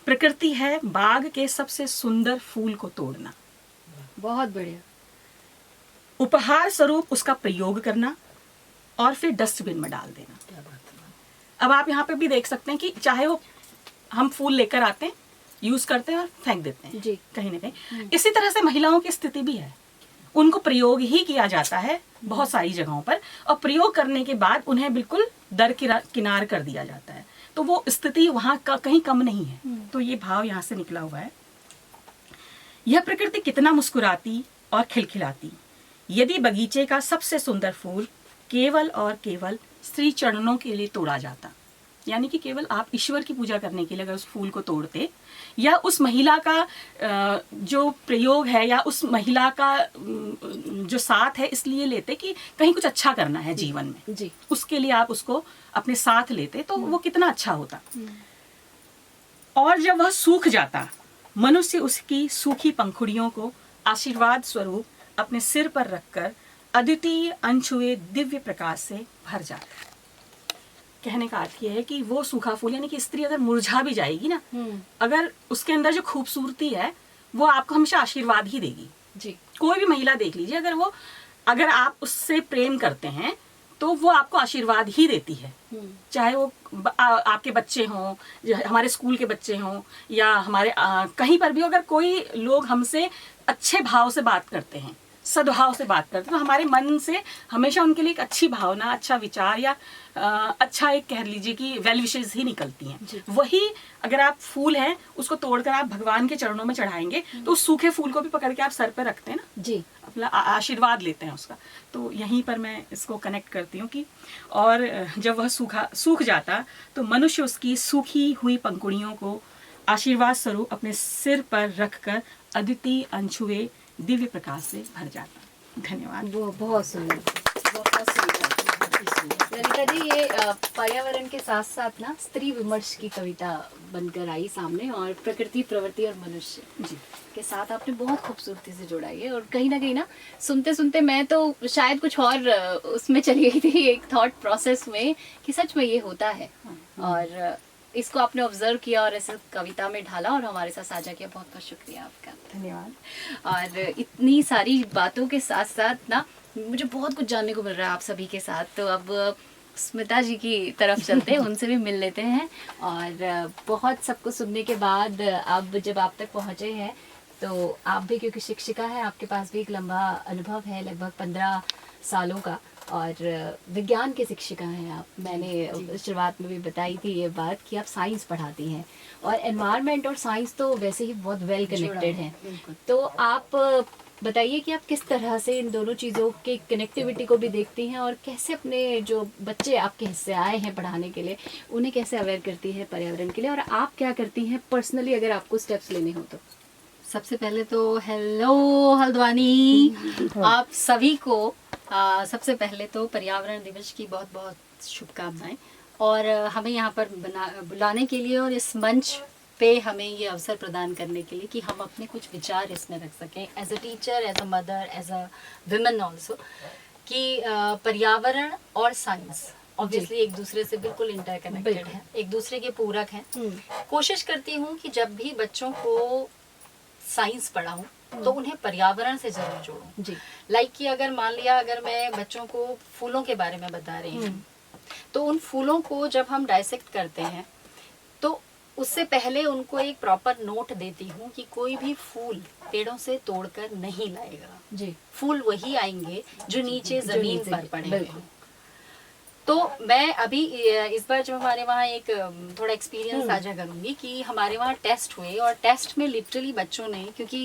प्रकृति है बाग के सबसे सुंदर फूल को तोड़ना। बहुत बढ़िया। उपहार स्वरूप उसका प्रयोग करना और फिर डस्टबिन में डाल देना। अब आप यहाँ पे भी देख सकते हैं कि चाहे वो हम फूल लेकर आते हैं, यूज करते हैं और फेंक देते हैं जी। कहीं ना कहीं। इसी तरह से महिलाओं की स्थिति भी है, उनको प्रयोग ही किया जाता है बहुत सारी जगहों पर, और प्रयोग करने के बाद उन्हें बिल्कुल किनार कर दिया जाता है। तो वो स्थिति वहां का कहीं कम नहीं है। तो ये भाव यहाँ से निकला हुआ है। यह प्रकृति कितना मुस्कुराती और खिलखिलाती, यदि बगीचे का सबसे सुंदर फूल केवल और केवल श्री चरणों के लिए तोड़ा जाता। यानी कि केवल आप ईश्वर की पूजा करने के लिए अगर उस फूल को तोड़ते, या उस महिला का जो प्रयोग है या उस महिला का जो साथ है इसलिए लेते कि कहीं कुछ अच्छा करना है जीवन में जी। उसके लिए आप उसको अपने साथ लेते, तो वो कितना अच्छा होता। और जब वह सूख जाता, मनुष्य उसकी सूखी पंखुड़ियों को आशीर्वाद स्वरूप अपने सिर पर रखकर अद्वितीय अनछुए दिव्य प्रकाश से भर जाता। कहने का अर्थ ये है कि वो सूखा फूल, यानी कि स्त्री अगर मुरझा भी जाएगी ना, अगर उसके अंदर जो खूबसूरती है वो आपको हमेशा आशीर्वाद ही देगी जी। कोई भी महिला देख लीजिए, अगर आप उससे प्रेम करते हैं तो वो आपको आशीर्वाद ही देती है। चाहे वो आपके बच्चे हों, हमारे स्कूल के बच्चे हों, या हमारे कहीं पर भी अगर कोई लोग हमसे अच्छे भाव से बात करते हैं, सद्भाव से बात करते हैं, तो हमारे मन से हमेशा उनके लिए एक अच्छी भावना, अच्छा विचार, या अच्छा एक कह लीजिए कि वेल विशेस ही निकलती हैं। वही अगर आप फूल हैं उसको तोड़कर आप भगवान के चरणों में चढ़ाएंगे तो उस सूखे फूल को भी पकड़ के आप सर पर रखते हैं ना जी, अपना आशीर्वाद लेते हैं उसका। तो यहीं पर मैं इसको कनेक्ट करती हूँ कि और जब वह सूख जाता तो मनुष्य उसकी सूखी हुई पंखुड़ियों को आशीर्वाद स्वरूप अपने सिर पर रखकर अद्वितीय अनछुए दिव्य प्रकाश से भर जाता। धन्यवाद। वो बहुत सुंदर, बहुत सुंदर। ललिता जी, ये पर्यावरण के साथ साथ ना स्त्री विमर्श की कविता बनकर आई सामने, और प्रकृति, प्रवृत्ति और मनुष्य जी के साथ आपने बहुत खूबसूरती से जोड़ा है। और कहीं ना सुनते सुनते मैं तो शायद कुछ और उसमें चली गई थी, एक थॉट प्रोसेस में, कि सच में ये होता है। और इसको आपने ऑब्जर्व किया और ऐसे कविता में ढाला और हमारे साथ साझा किया। बहुत बहुत शुक्रिया आपका, धन्यवाद। और इतनी सारी बातों के साथ साथ ना मुझे बहुत कुछ जानने को मिल रहा है आप सभी के साथ। तो अब स्मिता जी की तरफ चलते हैं, उनसे भी मिल लेते हैं। और बहुत सबको सुनने के बाद अब जब आप तक पहुँचे हैं, तो आप भी क्योंकि शिक्षिका हैं, आपके पास भी एक लंबा अनुभव है, लगभग 15 सालों का, और विज्ञान के शिक्षिका हैं आप। मैंने शुरुआत में भी बताई थी ये बात कि आप साइंस पढ़ाती हैं, और एनवायरनमेंट और साइंस तो वैसे ही बहुत वेल कनेक्टेड हैं। तो आप बताइए कि आप किस तरह से इन दोनों चीज़ों की कनेक्टिविटी को भी देखती हैं, और कैसे अपने जो बच्चे आपके हिस्से आए हैं पढ़ाने के लिए, उन्हें कैसे अवेयर करती हैं पर्यावरण के लिए, और आप क्या करती हैं पर्सनली अगर आपको स्टेप्स लेने हो तो। सबसे पहले तो हेलो हल्द्वानी, आप सभी को सबसे पहले तो पर्यावरण दिवस की बहुत बहुत शुभकामनाएं, और हमें यहाँ पर बुलाने के लिए और इस मंच पे हमें ये अवसर प्रदान करने के लिए कि हम अपने कुछ विचार इसमें रख सकें, as a teacher, as a mother, as a women also, कि पर्यावरण और साइंस ऑब्वियसली एक दूसरे से बिल्कुल इंटरकनेक्टेड है, एक दूसरे के पूरक हैं। कोशिश करती हूँ कि जब भी बच्चों को साइंस पढ़ाऊँ तो उन्हें पर्यावरण से जरूर जोड़ूं जी। लाइक कि अगर मान लिया, अगर मैं बच्चों को फूलों के बारे में बता रही हूँ, तो उन फूलों को जब हम डाइसेक्ट करते हैं तो उससे पहले उनको एक प्रॉपर नोट देती हूँ कि कोई भी फूल पेड़ों से तोड़कर नहीं लाएगा जी। फूल वही आएंगे जो नीचे जमीन पर पड़ेंगे। तो मैं अभी इस बार जब हमारे वहाँ एक थोड़ा एक्सपीरियंस साझा करूंगी कि हमारे वहाँ टेस्ट हुए, और टेस्ट में लिटरली बच्चों ने, क्योंकि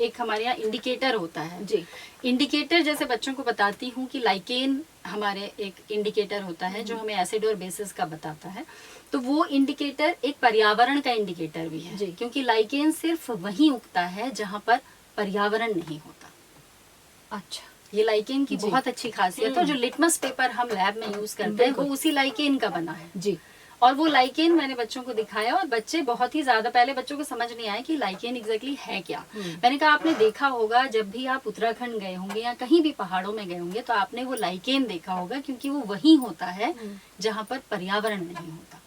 एक हमारे यहाँ इंडिकेटर होता है जी, इंडिकेटर जैसे बच्चों को बताती हूँ कि लाइकेन हमारे एक इंडिकेटर होता है जो हमें एसिड और बेसिस का बताता है। तो वो इंडिकेटर एक पर्यावरण का इंडिकेटर भी है जी, क्योंकि लाइकेन सिर्फ वहीं उगता है जहाँ पर पर्यावरण नहीं होता। अच्छा, ये लाइकेन की बहुत अच्छी खासियत है। जो लिटमस पेपर हम लैब में यूज करते हैं वो उसी लाइकेन का बना है जी। और वो लाइकेन मैंने बच्चों को दिखाया, और बच्चे बहुत ही ज्यादा, पहले बच्चों को समझ नहीं आया कि लाइकेन एग्जैक्टली है क्या। मैंने कहा आपने देखा होगा जब भी आप उत्तराखंड गए होंगे या कहीं भी पहाड़ों में गए होंगे तो आपने वो लाइकेन देखा होगा, क्योंकि वो वही होता है जहाँ पर पर्यावरण नहीं होता।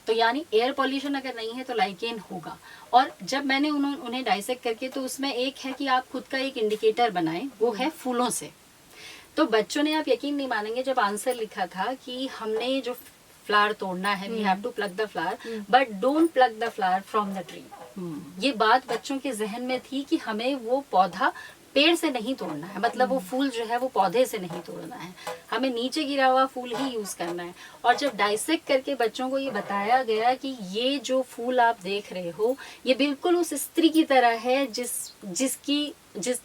तो यानी एयर पॉल्यूशन अगर नहीं है तो लाइकेन होगा। और जब मैंने उन्हें डाइसेक्ट करके, तो उसमें एक है कि आप खुद का एक इंडिकेटर बनाएं, वो है फूलों से। तो बच्चों ने, आप यकीन नहीं मानेंगे, जब आंसर लिखा था कि हमने जो फ्लावर तोड़ना है, we have to pluck the flower but don't pluck the flower from the tree. ये बात बच्चों के जहन में थी कि हमें वो पौधा पेड़ से नहीं तोड़ना है, मतलब वो फूल जो है वो पौधे से नहीं तोड़ना है, हमें नीचे गिरा हुआ फूल ही यूज करना है। और जब डाइसेक्ट करके बच्चों को ये बताया गया कि ये जो फूल आप देख रहे हो ये बिल्कुल उस स्त्री की तरह है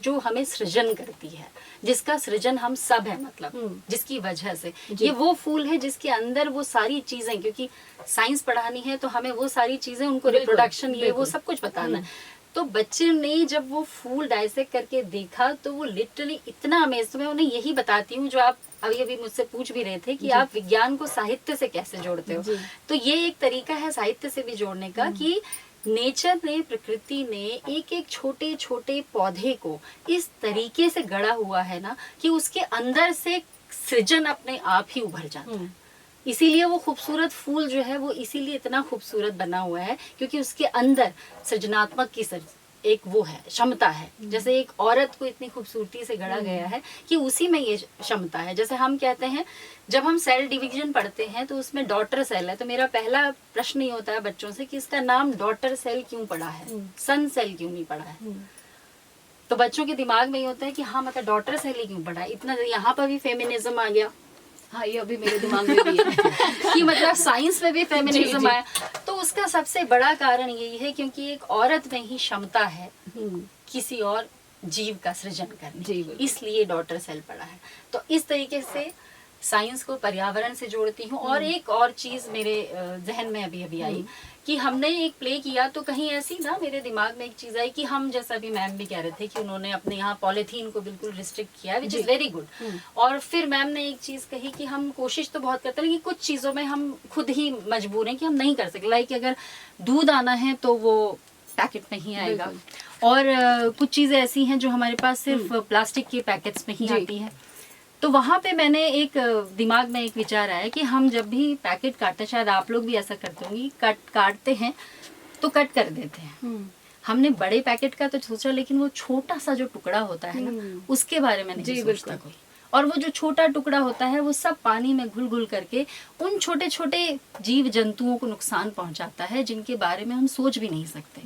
जो हमें सृजन करती है, जिसका सृजन हम सब है, मतलब जिसकी वजह से ये वो फूल है जिसके अंदर वो सारी चीजें, क्योंकि साइंस पढ़ानी है तो हमें वो सारी चीजें, उनको रिप्रोडक्शन ये वो सब कुछ बताना है। तो बच्चे ने जब वो फूल डाइसेक्ट करके देखा तो वो लिटरली इतना अमेज। तो मैं उन्हें यही बताती हूँ, जो आप अभी अभी मुझसे पूछ भी रहे थे कि आप विज्ञान को साहित्य से कैसे जोड़ते हो, तो ये एक तरीका है साहित्य से भी जोड़ने का कि नेचर ने, प्रकृति ने एक एक छोटे छोटे पौधे को इस तरीके से गढ़ा हुआ है ना कि उसके अंदर से सृजन अपने आप ही उभर जाता है। इसीलिए वो खूबसूरत फूल जो है वो इसीलिए इतना खूबसूरत बना हुआ है क्योंकि उसके अंदर सृजनात्मक की एक वो है, क्षमता है। जैसे एक औरत को इतनी खूबसूरती से गढ़ा गया है कि उसी में ये क्षमता है। जैसे हम कहते हैं, जब हम सेल डिवीजन पढ़ते हैं तो उसमें डॉटर सेल है, तो मेरा पहला प्रश्न ये होता है बच्चों से कि इसका नाम डॉटर सेल क्यों पड़ा है, सन सेल क्यों नहीं पड़ा है। तो बच्चों के दिमाग में ये होता है कि हाँ मतलब डॉटर सेल ही क्यों पड़ा है। इतना यहाँ पर भी फेमिनिज्म आ गया। हाँ, ये अभी मेरे दिमाग में भी है कि मतलब साइंस में भी फेमिनिज्म आया। तो उसका सबसे बड़ा कारण यही है क्योंकि एक औरत में ही क्षमता है किसी और जीव का सृजन करने, इसलिए डॉटर सेल पड़ा है। तो इस तरीके से साइंस को पर्यावरण से जोड़ती हूँ। और एक और चीज मेरे जहन में अभी अभी आई कि हमने एक प्ले किया तो कहीं ऐसी ना मेरे दिमाग में एक चीज आई कि हम, जैसा अभी मैम भी कह रहे थे कि उन्होंने अपने यहाँ पॉलीथीन को बिल्कुल रिस्ट्रिक्ट किया, विच इज वेरी गुड। और फिर मैम ने एक चीज कही कि हम कोशिश तो बहुत करते हैं लेकिन कुछ चीजों में हम खुद ही मजबूर हैं कि हम नहीं कर सकते। लाइक अगर दूध आना है तो वो पैकेट में ही आएगा, और कुछ चीजें ऐसी हैं जो हमारे पास सिर्फ प्लास्टिक के पैकेट्स में ही आती है। तो वहां पे मैंने एक दिमाग में एक विचार आया कि हम जब भी पैकेट काटते, शायद आप लोग भी ऐसा करते होंगे, काटते हैं तो कट कर देते हैं। हमने बड़े पैकेट का तो सोचा लेकिन वो छोटा सा जो टुकड़ा होता है ना उसके बारे में नहीं सोचता कोई। और वो जो छोटा टुकड़ा होता है वो सब पानी में घुल घुल करके उन छोटे छोटे जीव जंतुओं को नुकसान पहुंचाता है जिनके बारे में हम सोच भी नहीं सकते।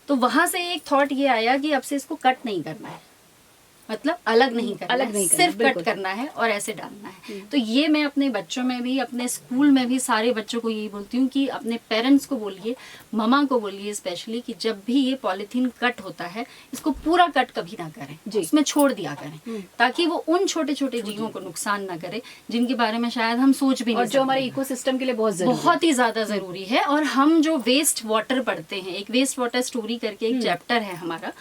तो वहां से एक थॉट ये आया कि अब से इसको कट नहीं करना है, मतलब अलग नहीं करना है, सिर्फ कट करना है और ऐसे डालना है। तो ये मैं अपने बच्चों में भी, अपने स्कूल में भी सारे बच्चों को यही बोलती हूँ कि अपने पेरेंट्स को बोलिए, ममा को बोलिए स्पेशली, कि जब भी ये पॉलीथीन कट होता है इसको पूरा कट कभी ना करें, इसमें छोड़ दिया करें ताकि वो उन छोटे छोटे जीवों को नुकसान ना करे जिनके बारे में शायद हम सोच भी नहीं सकते, जो हमारे इकोसिस्टम के लिए बहुत ही ज्यादा जरूरी है। और हम जो वेस्ट वाटर पढ़ते हैं, एक वेस्ट वाटर स्टोरी करके एक चैप्टर है हमारा,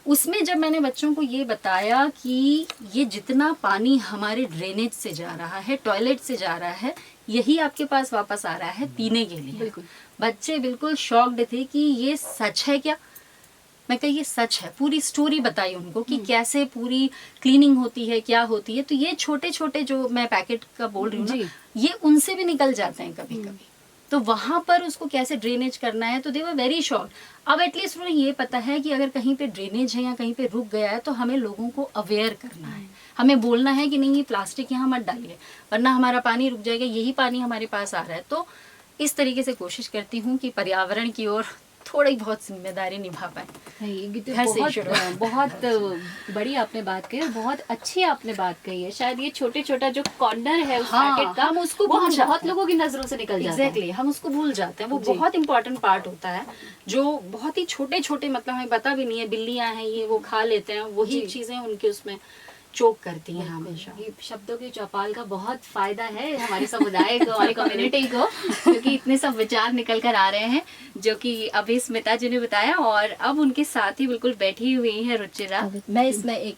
उसमें जब मैंने बच्चों को ये बताया कि ये जितना पानी हमारे ड्रेनेज से जा रहा है, टॉयलेट से जा रहा है, यही आपके पास वापस आ रहा है पीने के लिए। बच्चे बिल्कुल शॉक्ड थे कि ये सच है क्या। मैं कही ये सच है। पूरी स्टोरी बताई उनको कि कैसे पूरी क्लीनिंग होती है, क्या होती है। तो ये छोटे छोटे जो मैं पैकेट का बोल रही हूँ ना, ये उनसे भी निकल जाते हैं कभी कभी। तो वहां पर उसको कैसे ड्रेनेज करना है, तो दे वर वेरी शॉर्ट। अब एटलीस्ट उन्हें ये पता है कि अगर कहीं पे ड्रेनेज है या कहीं पे रुक गया है तो हमें लोगों को अवेयर करना है, हमें बोलना है कि नहीं ये प्लास्टिक यहाँ मत डालिए वरना हमारा पानी रुक जाएगा, यही पानी हमारे पास आ रहा है। तो इस तरीके से कोशिश करती हूँ कि पर्यावरण की ओर थोड़ी बहुत जिम्मेदारी निभा पाए। बहुत बड़ी आपने बात कही, बहुत अच्छी आपने बात कही है। शायद ये छोटे छोटा जो कॉर्नर है उस पैकेट का, हम उसको बहुत लोगों की नजरों से निकल जाता है। एग्जैक्टली, हम उसको भूल जाते हैं। वो बहुत इंपॉर्टेंट पार्ट होता है जो बहुत ही छोटे छोटे, मतलब हमें पता भी नहीं है, बिल्लियां हैं ये, वो खा लेते हैं, वही चीजें उनके उसमें चोक करती हैं हमेशा। ये शब्दों की चौपाल का बहुत फायदा है हमारे समुदाय को, हमारी कम्युनिटी को, क्योंकि इतने सब विचार निकल कर आ रहे हैं जो कि अभी स्मिता जी ने बताया। और अब उनके साथ ही बिल्कुल बैठी हुई है रुचिरा। मैं इसमें एक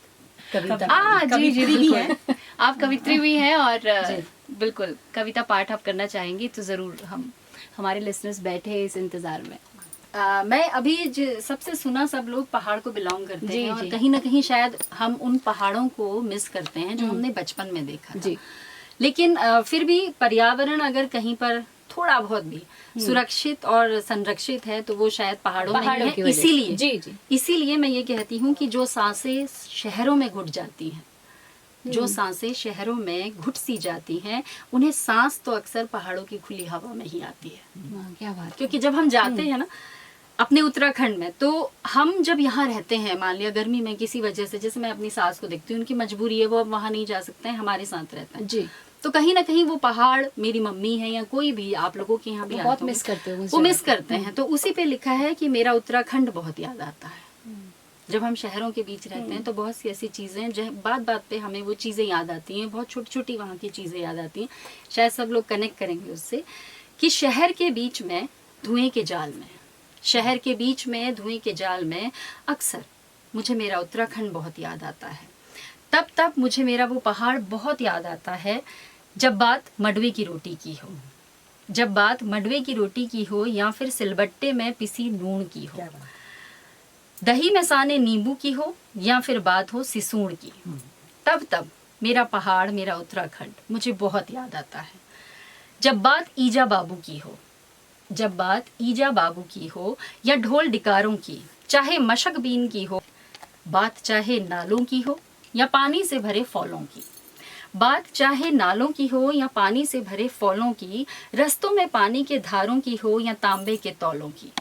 कविता कवित्री भी है। आप कवित्री भी हैं और बिल्कुल कविता पाठ आप करना चाहेंगी तो जरूर हम, हमारे लिसनर्स बैठे इस इंतजार में। मैं अभी सबसे सुना, सब लोग पहाड़ को बिलोंग करते हैं और कहीं ना कहीं शायद हम उन पहाड़ों को मिस करते हैं जो हमने बचपन में देखा था। लेकिन फिर भी पर्यावरण अगर कहीं पर थोड़ा बहुत भी सुरक्षित और संरक्षित है तो वो शायद पहाड़ों में है। इसीलिए मैं ये कहती हूँ कि जो सांसें शहरों में घुट जाती हैं जो सांसें शहरों में घुट सी जाती हैं, उन्हें सांस तो अक्सर पहाड़ों की खुली हवा में ही आती है। वाह, क्या बात। क्योंकि जब हम जाते हैं ना अपने उत्तराखंड में, तो हम जब यहाँ रहते हैं, मान लिया गर्मी में किसी वजह से, जैसे मैं अपनी सास को देखती हूँ, उनकी मजबूरी है, वो अब वहाँ नहीं जा सकते हैं, हमारे साथ रहते हैं जी, तो कहीं ना कहीं वो पहाड़, मेरी मम्मी है या कोई भी आप लोगों के यहाँ भी बहुत आता मिस होगा, करते हो उस वो जगह मिस को। करते हैं। तो उसी पे लिखा है कि मेरा उत्तराखंड बहुत याद आता है। जब हम शहरों के बीच रहते हैं तो बहुत सी ऐसी चीज़ें जो बात बात पे हमें वो चीज़ें याद आती हैं, बहुत छोटी छोटी वहाँ की चीज़ें याद आती हैं। शायद सब लोग कनेक्ट करेंगे उससे कि शहर के बीच में धुएं के जाल में, शहर के बीच में धुएं के जाल में अक्सर मुझे मेरा उत्तराखंड बहुत याद आता है। तब मुझे मेरा वो पहाड़ बहुत याद आता है जब बात मडवे की रोटी की हो, जब बात मडवे की रोटी की हो या फिर सिलबट्टे में पिसी नून की हो, दही में साने नींबू की हो या फिर बात हो सिसूड़ की, तब मेरा पहाड़, मेरा उत्तराखंड मुझे बहुत याद आता है। जब बात ईजा बाबू की हो, जब बात ईजा बाबू की हो या ढोल डिकारों की, चाहे मशक बीन की हो, बात चाहे नालों की हो या पानी से भरे फौलों की, बात चाहे नालों की हो या पानी से भरे फौलों की, रस्तों में पानी के धारों की हो या तांबे के तौलों की,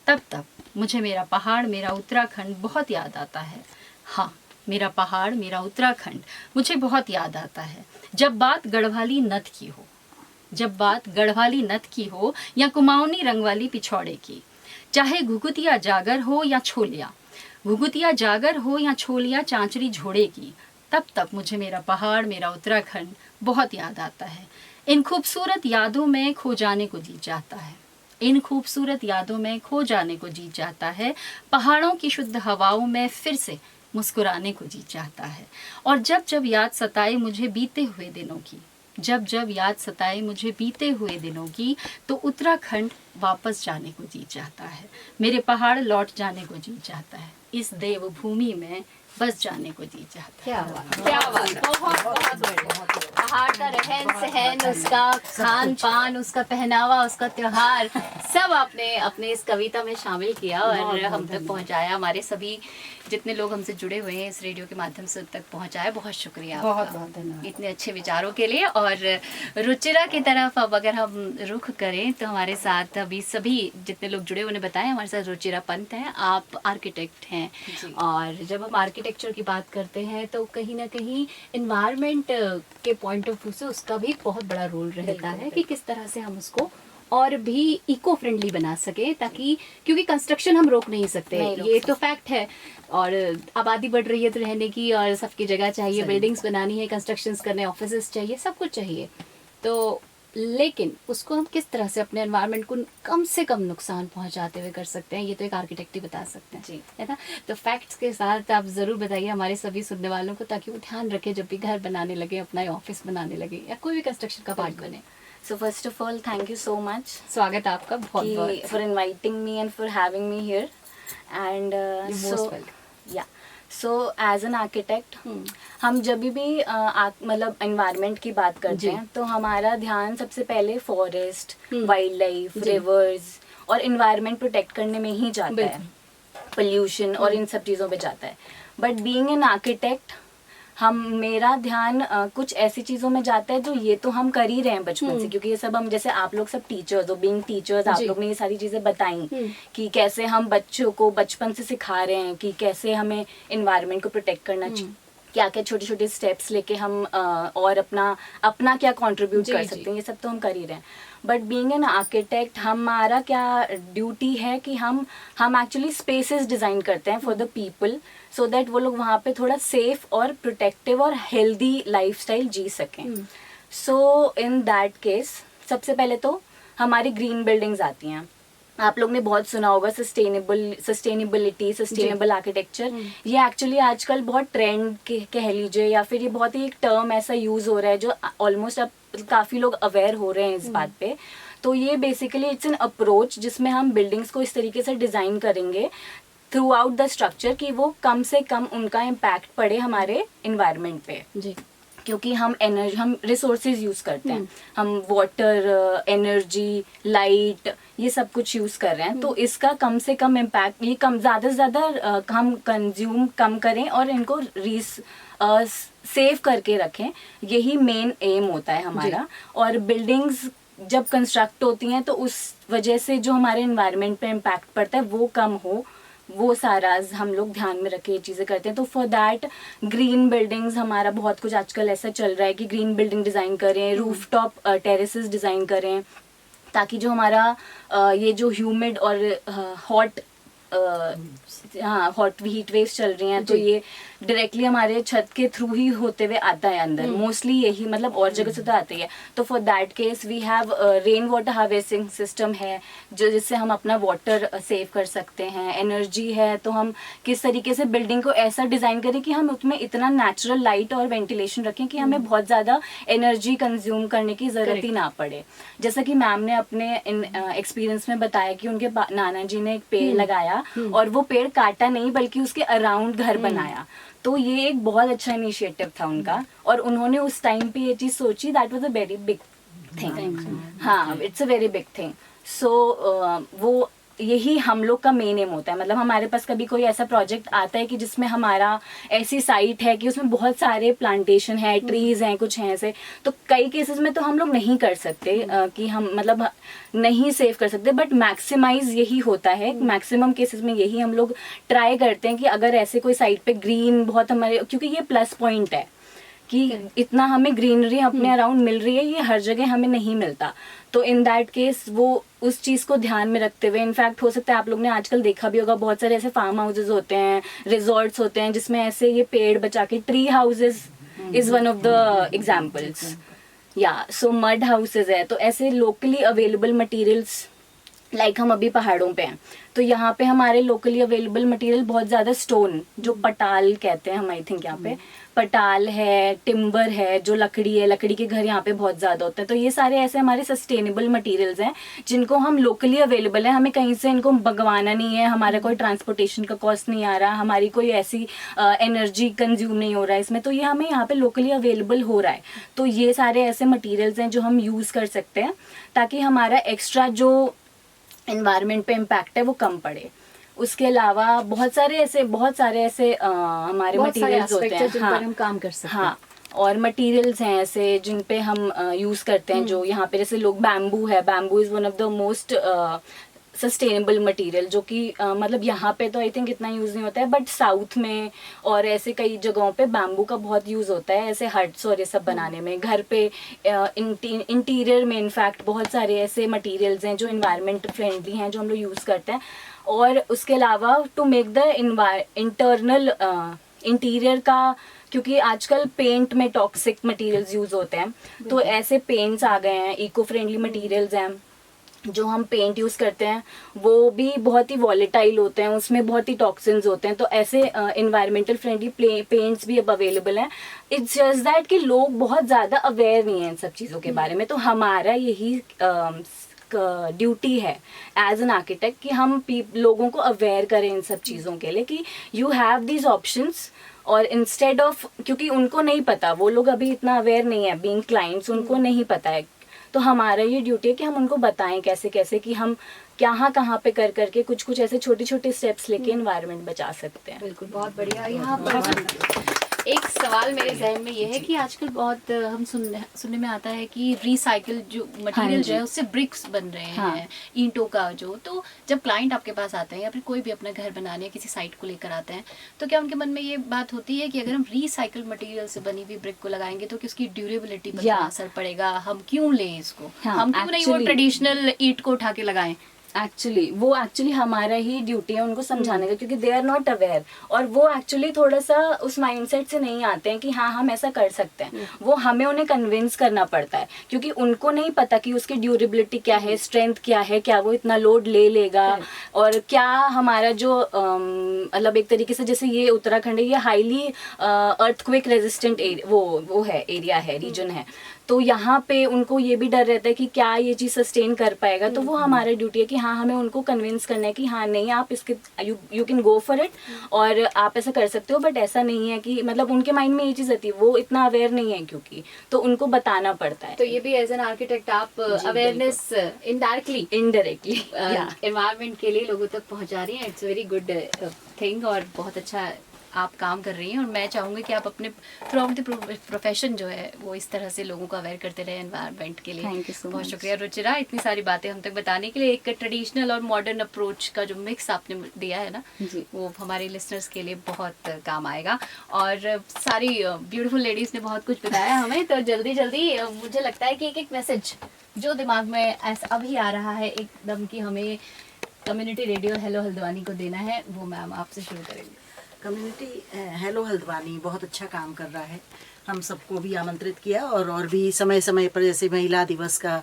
तब मुझे मेरा पहाड़, मेरा उत्तराखंड बहुत याद आता है। हाँ, मेरा पहाड़, मेरा उत्तराखंड मुझे बहुत याद आता है। जब बात गढ़वाली नथ की हो, जब बात गढ़वाली नथ की हो या कुमाऊनी रंग वाली पिछौड़े की, चाहे घुघुतिया जागर हो या छोलिया, घुघुतिया जागर हो या छोलिया चांचरी झोड़े की, तब मुझे मेरा पहाड़, मेरा उत्तराखंड बहुत याद आता है। इन खूबसूरत यादों में खो जाने को जी चाहता है, इन खूबसूरत यादों में खो जाने को जी चाहता है, पहाड़ों की शुद्ध हवाओं में फिर से मुस्कुराने को जी चाहता है। और जब जब याद सताए मुझे बीते हुए दिनों की, जब जब याद सताए मुझे बीते हुए दिनों की, तो उत्तराखंड वापस जाने को जी चाहता है, मेरे पहाड़ लौट जाने को जी चाहता है, इस देवभूमि में बस जाने को जी चाहता है। क्या बात, क्या बात, बहुत बहुत बढ़िया। पहाड़ का रहन सहन, उसका खान पान, उसका पहनावा, उसका त्योहार, सब आपने अपने इस कविता में शामिल किया और हम तक पहुंचाया। हमारे सभी जितने लोग हमसे जुड़े हुए हैं इस रेडियो के माध्यम से तक पहुंचाया, बहुत शुक्रिया आपका। बहुत बहुत धन्यवाद। इतने अच्छे विचारों के लिए। और रुचिरा की तरफ अब अगर हम रुख करें तो हमारे साथ अभी सभी जितने लोग जुड़े उन्हें बताएं, हमारे साथ रुचिरा पंत हैं, आप आर्किटेक्ट हैं। और जब हम आर्किटेक्चर की बात करते हैं तो कहीं ना कहीं इन्वायरमेंट के पॉइंट ऑफ व्यू से उसका भी बहुत बड़ा रोल रहता है कि किस तरह से हम उसको और भी इको फ्रेंडली बना सके, ताकि क्योंकि कंस्ट्रक्शन हम रोक नहीं सकते, ये तो फैक्ट है। और आबादी बढ़ रही है तो रहने की और सबकी जगह चाहिए, बिल्डिंग्स बनानी है, कंस्ट्रक्शंस करने, ऑफिसेस चाहिए, सब कुछ चाहिए। तो लेकिन उसको हम किस तरह से अपने एनवायरनमेंट को कम से कम नुकसान पहुंचाते हुए कर सकते हैं, ये तो एक आर्किटेक्ट ही बता सकते हैं जी, है ना। तो फैक्ट्स के साथ आप ज़रूर बताइए हमारे सभी सुनने वालों को, ताकि वो ध्यान रखें जब भी घर बनाने लगे, अपना ऑफिस बनाने लगे या कोई भी कंस्ट्रक्शन का पार्ट बने। So first of all, thank you so much स्वागत आपका बहुत बहुत। for inviting me and for having me here. And You're so most welcome. yeah, so as an architect, हम जब भी मतलब environment की बात करते हैं तो हमारा ध्यान सबसे पहले फॉरेस्ट, वाइल्ड लाइफ, रिवर्स और environment प्रोटेक्ट करने में ही जाता है, पोल्यूशन और इन सब चीज़ों पे जाता है। बट बीइंग एन आर्किटेक्ट मेरा ध्यान कुछ ऐसी चीजों में जाता है जो ये तो हम कर ही रहे हैं बचपन से, क्योंकि ये सब हम, जैसे आप लोग सब टीचर्स हो, बीइंग टीचर्स आप लोग ने ये सारी चीजें बताई कि कैसे हम बच्चों को बचपन से सिखा रहे हैं कि कैसे हमें एनवायरनमेंट को प्रोटेक्ट करना चाहिए, क्या क्या छोटे छोटे स्टेप्स लेके हम और अपना क्या कंट्रीब्यूट कर सकते हैं, ये सब तो हम कर ही रहे हैं। बट बीइंग एन आर्किटेक्ट हमारा क्या ड्यूटी है कि हम एक्चुअली स्पेसेस डिज़ाइन करते हैं for the people, so that वो लोग वहाँ पे थोड़ा सेफ और प्रोटेक्टिव और हेल्दी लाइफस्टाइल जी सकें। सो इन दैट केस सबसे पहले तो हमारी ग्रीन बिल्डिंग्स आती हैं। आप लोग ने बहुत सुना होगा सस्टेनेबिलिटी, सस्टेनेबल आर्किटेक्चर। ये एक्चुअली आजकल बहुत ट्रेंड कह लीजिए, या फिर ये बहुत ही एक टर्म ऐसा यूज हो रहा है जो ऑलमोस्ट अब काफी लोग अवेयर हो रहे हैं इस बात पे। तो ये बेसिकली इट्स एन अप्रोच जिसमें हम बिल्डिंग्स को इस तरीके से डिजाइन करेंगे थ्रू आउट द स्ट्रक्चर कि वो कम से कम उनका इम्पैक्ट पड़े हमारे इन्वायरमेंट पे जी। क्योंकि हम रिसोर्सेज यूज करते हैं, हम वाटर, एनर्जी, लाइट, ये सब कुछ यूज कर रहे हैं, तो इसका कम से कम इम्पैक्ट, ये कम ज़्यादा से ज़्यादा हम कंज्यूम कम करें और इनको सेव करके रखें, यही मेन एम होता है हमारा। और बिल्डिंग्स जब कंस्ट्रक्ट होती हैं तो उस वजह से जो हमारे एनवायरनमेंट पे इम्पैक्ट पड़ता है वो कम हो, वो सारा हम लोग ध्यान में रखे ये चीज़ें करते हैं। तो फॉर दैट ग्रीन बिल्डिंग्स, हमारा बहुत कुछ आजकल ऐसा चल रहा है कि ग्रीन बिल्डिंग डिज़ाइन करें, रूफटॉप टेरेसेस डिज़ाइन करें, ताकि जो हमारा ये जो ह्यूमिड और हॉट हीट वेव्स चल रही हैं, तो ये डायरेक्टली हमारे छत के थ्रू ही होते हुए आता है अंदर, मोस्टली यही, मतलब और जगह से तो आता ही है। तो for that case we have rain water harvesting system है, जो जिससे हम अपना वाटर सेव कर सकते हैं। एनर्जी है, तो हम किस तरीके से बिल्डिंग को ऐसा डिज़ाइन करें कि हम उसमें इतना नेचुरल लाइट और वेंटिलेशन रखें कि हमें बहुत ज़्यादा एनर्जी कंज्यूम करने की ज़रूरत ही ना पड़े। जैसा कि मैम ने अपने एक्सपीरियंस में बताया कि उनके नाना जी ने एक पेड़ लगाया और वो पेड़ काटा नहीं बल्कि उसके अराउंड घर बनाया, तो ये एक बहुत अच्छा इनिशिएटिव था उनका, और उन्होंने उस टाइम पे ये चीज़ सोची, that was a very big thing. हाँ, it's a very big thing. So वो यही हम लोग का मेन एम होता है। मतलब हमारे पास कभी कोई ऐसा प्रोजेक्ट आता है कि जिसमें हमारा ऐसी साइट है कि उसमें बहुत सारे प्लांटेशन है, ट्रीज हैं, कुछ हैं ऐसे, तो कई केसेस में तो हम लोग नहीं कर सकते कि हम मतलब नहीं सेव कर सकते, बट मैक्सिमाइज यही होता है। मैक्सिमम केसेस में यही हम लोग ट्राई करते हैं कि अगर ऐसे कोई साइट पे ग्रीन बहुत हमारे, क्योंकि ये प्लस पॉइंट है कि इतना हमें ग्रीनरी अपने अराउंड मिल रही है, ये हर जगह हमें नहीं मिलता। तो इन दैट केस वो उस चीज़ को ध्यान में रखते हुए, इनफैक्ट हो सकता है आप लोग ने आजकल देखा भी होगा, बहुत सारे ऐसे फार्म हाउसेज होते हैं, रिजॉर्ट्स होते हैं, जिसमें ऐसे ये पेड़ बचा के, tree houses is one of the examples, या सो मड हाउसेज है। तो ऐसे लोकली अवेलेबल मटीरियल्स, लाइक हम अभी पहाड़ों पे हैं, तो यहाँ पे हमारे लोकली अवेलेबल मटेरियल बहुत ज़्यादा स्टोन, जो पटाल कहते हैं हम, आई थिंक यहाँ पे पटाल है, टिम्बर है, जो लकड़ी है, लकड़ी के घर यहाँ पे बहुत ज़्यादा होते हैं। तो ये सारे ऐसे हमारे सस्टेनेबल मटेरियल्स हैं जिनको हम लोकली अवेलेबल है, हमें कहीं से इनको मंगवाना नहीं है, हमारा कोई ट्रांसपोर्टेशन का कॉस्ट नहीं आ रहा, हमारी कोई ऐसी एनर्जी कंज्यूम नहीं हो रहा है इसमें, तो ये हमें यहाँ पे लोकली अवेलेबल हो रहा है। तो ये सारे ऐसे मटीरियल्स हैं जो हम यूज़ कर सकते हैं ताकि हमारा एक्स्ट्रा जो एनवायरनमेंट पे इम्पैक्ट है वो कम पड़े। उसके अलावा बहुत सारे ऐसे हमारे मटेरियल्स होते हैं जिन पर हम काम कर सकते हैं। हाँ, और मटेरियल्स हैं ऐसे जिन पे हम यूज़ करते हैं, जो यहाँ पे जैसे लोग बैम्बू है, bamboo is one of the most sustainable material, जो कि मतलब यहाँ पे तो आई थिंक इतना यूज़ नहीं होता है, बट साउथ में और ऐसे कई जगहों पे बैम्बू का बहुत यूज़ होता है, ऐसे हट्स और ये सब बनाने में। घर पे इंटीरियर में इनफैक्ट बहुत सारे ऐसे मटेरियल्स हैं जो इन्वायरमेंट फ्रेंडली हैं, जो हम लोग यूज़ करते हैं। और उसके अलावा to make the internal interior का, क्योंकि आजकल पेंट में टॉक्सिक मटेरियल्स यूज़ होते हैं, तो ऐसे पेंट्स आ गए हैं, इको फ्रेंडली मटेरियल्स हैं, जो हम पेंट यूज़ करते हैं वो भी बहुत ही वॉलेटाइल होते हैं, उसमें बहुत ही टॉक्सिन्स होते हैं। तो ऐसे इन्वायरमेंटल फ्रेंडली पेंट्स भी अब अवेलेबल हैं। इट्स जस्ट दैट कि लोग बहुत ज़्यादा अवेयर नहीं हैं इन सब चीज़ों के बारे में। तो हमारा यही ड्यूटी है एज एन आर्किटेक्ट कि हम लोगों को अवेयर करें इन सब चीज़ों के लिए कि यू हैव दीज ऑप्शंस, और इंस्टेड ऑफ, क्योंकि उनको नहीं पता, वो लोग अभी इतना अवेयर नहीं है, बीइंग क्लाइंट्स उनको नहीं पता है, तो हमारा ये ड्यूटी है कि हम उनको बताएं कैसे कैसे कि हम कहाँ पे कर करके कुछ ऐसे छोटे छोटे स्टेप्स लेके एनवायरनमेंट बचा सकते हैं। बिल्कुल, बहुत बढ़िया। यहाँ पर एक सवाल मेरे जहन में ये है कि आजकल बहुत हम सुनने में आता है कि रिसाइकिल जो मटेरियल जो है उससे ब्रिक्स बन रहे हैं, ईंटों का जो, तो जब क्लाइंट आपके पास आते हैं या फिर कोई भी अपना घर बनाने या किसी साइट को लेकर आते हैं, तो क्या उनके मन में ये बात होती है कि अगर हम रिसाइकिल मटेरियल से बनी हुई ब्रिक को लगाएंगे तो कि उसकी ड्यूरेबिलिटी पर असर पड़ेगा, हम क्यों लें इसको, हम क्यों नहीं वो ट्रेडिशनल ईंट को उठा के लगाएं? एक्चुअली हमारा ही ड्यूटी है उनको समझाने का, क्योंकि दे आर नॉट अवेयर, और वो एक्चुअली थोड़ा सा उस माइंडसेट से नहीं आते हैं कि हाँ हम ऐसा कर सकते हैं। वो हमें उन्हें कन्विंस करना पड़ता है, क्योंकि उनको नहीं पता कि उसकी ड्यूरेबिलिटी क्या है, स्ट्रेंथ क्या है, क्या वो इतना लोड ले लेगा, और क्या हमारा जो मतलब एक तरीके से जैसे ये उत्तराखंड है, ये हाईली अर्थक्वेक रेजिस्टेंट वो है, एरिया है, रीजन है, तो यहाँ पे उनको ये भी डर रहता है कि क्या ये चीज़ सस्टेन कर पाएगा, तो वो हमारी ड्यूटी है कि हाँ हमें उनको कन्विंस करना है कि हाँ नहीं आप इसके you can go for it और आप ऐसा कर सकते हो, बट ऐसा नहीं है कि मतलब उनके माइंड में ये चीज़ आती है, वो इतना अवेयर नहीं है क्योंकि, तो उनको बताना पड़ता है। तो ये भी एज एन आर्किटेक्ट आप अवेयरनेस इनडायरेक्टली एनवायरनमेंट के लिए लोगों तक पहुंचा रही हैं। इट्स वेरी गुड थिंग और बहुत अच्छा आप काम कर रही हैं, और मैं चाहूँगी कि आप अपने थ्रू आउट द प्रोफेशन जो है वो इस तरह से लोगों को अवेयर करते रहे एनवायरनमेंट के लिए। Thank you so बहुत much. शुक्रिया रुचिरा, इतनी सारी बातें हम तक बताने के लिए। एक ट्रेडिशनल और मॉडर्न अप्रोच का जो मिक्स आपने दिया है ना, जी। वो हमारे लिसनर्स के लिए बहुत काम आएगा। और सारी ब्यूटीफुल लेडीज ने बहुत कुछ बताया हमें, तो जल्दी जल्दी मुझे लगता है कि एक एक मैसेज जो दिमाग में ऐसा अभी आ रहा है एकदम कि हमें कम्युनिटी रेडियो हेलो हल्द्वानी को देना है, वो मैम आपसे शुरू करेंगे। कम्युनिटी हेलो हल्द्वानी बहुत अच्छा काम कर रहा है। हम सबको भी आमंत्रित किया और भी समय समय पर, जैसे महिला दिवस का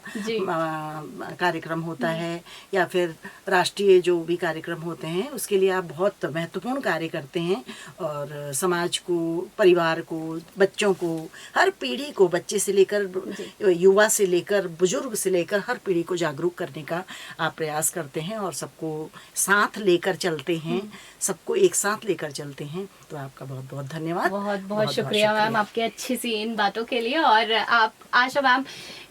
कार्यक्रम होता है या फिर राष्ट्रीय जो भी कार्यक्रम होते हैं, उसके लिए आप बहुत महत्वपूर्ण कार्य करते हैं और समाज को, परिवार को, बच्चों को, हर पीढ़ी को, बच्चे से लेकर युवा से लेकर बुजुर्ग से लेकर हर पीढ़ी को जागरूक करने का आप प्रयास करते हैं और सबको साथ लेकर चलते हैं, सबको एक साथ लेकर चलते हैं। तो आपका बहुत बहुत धन्यवाद। बहुत बहुत शुक्रिया मैम आपके अच्छी सी इन बातों के लिए। और आप आशा मैम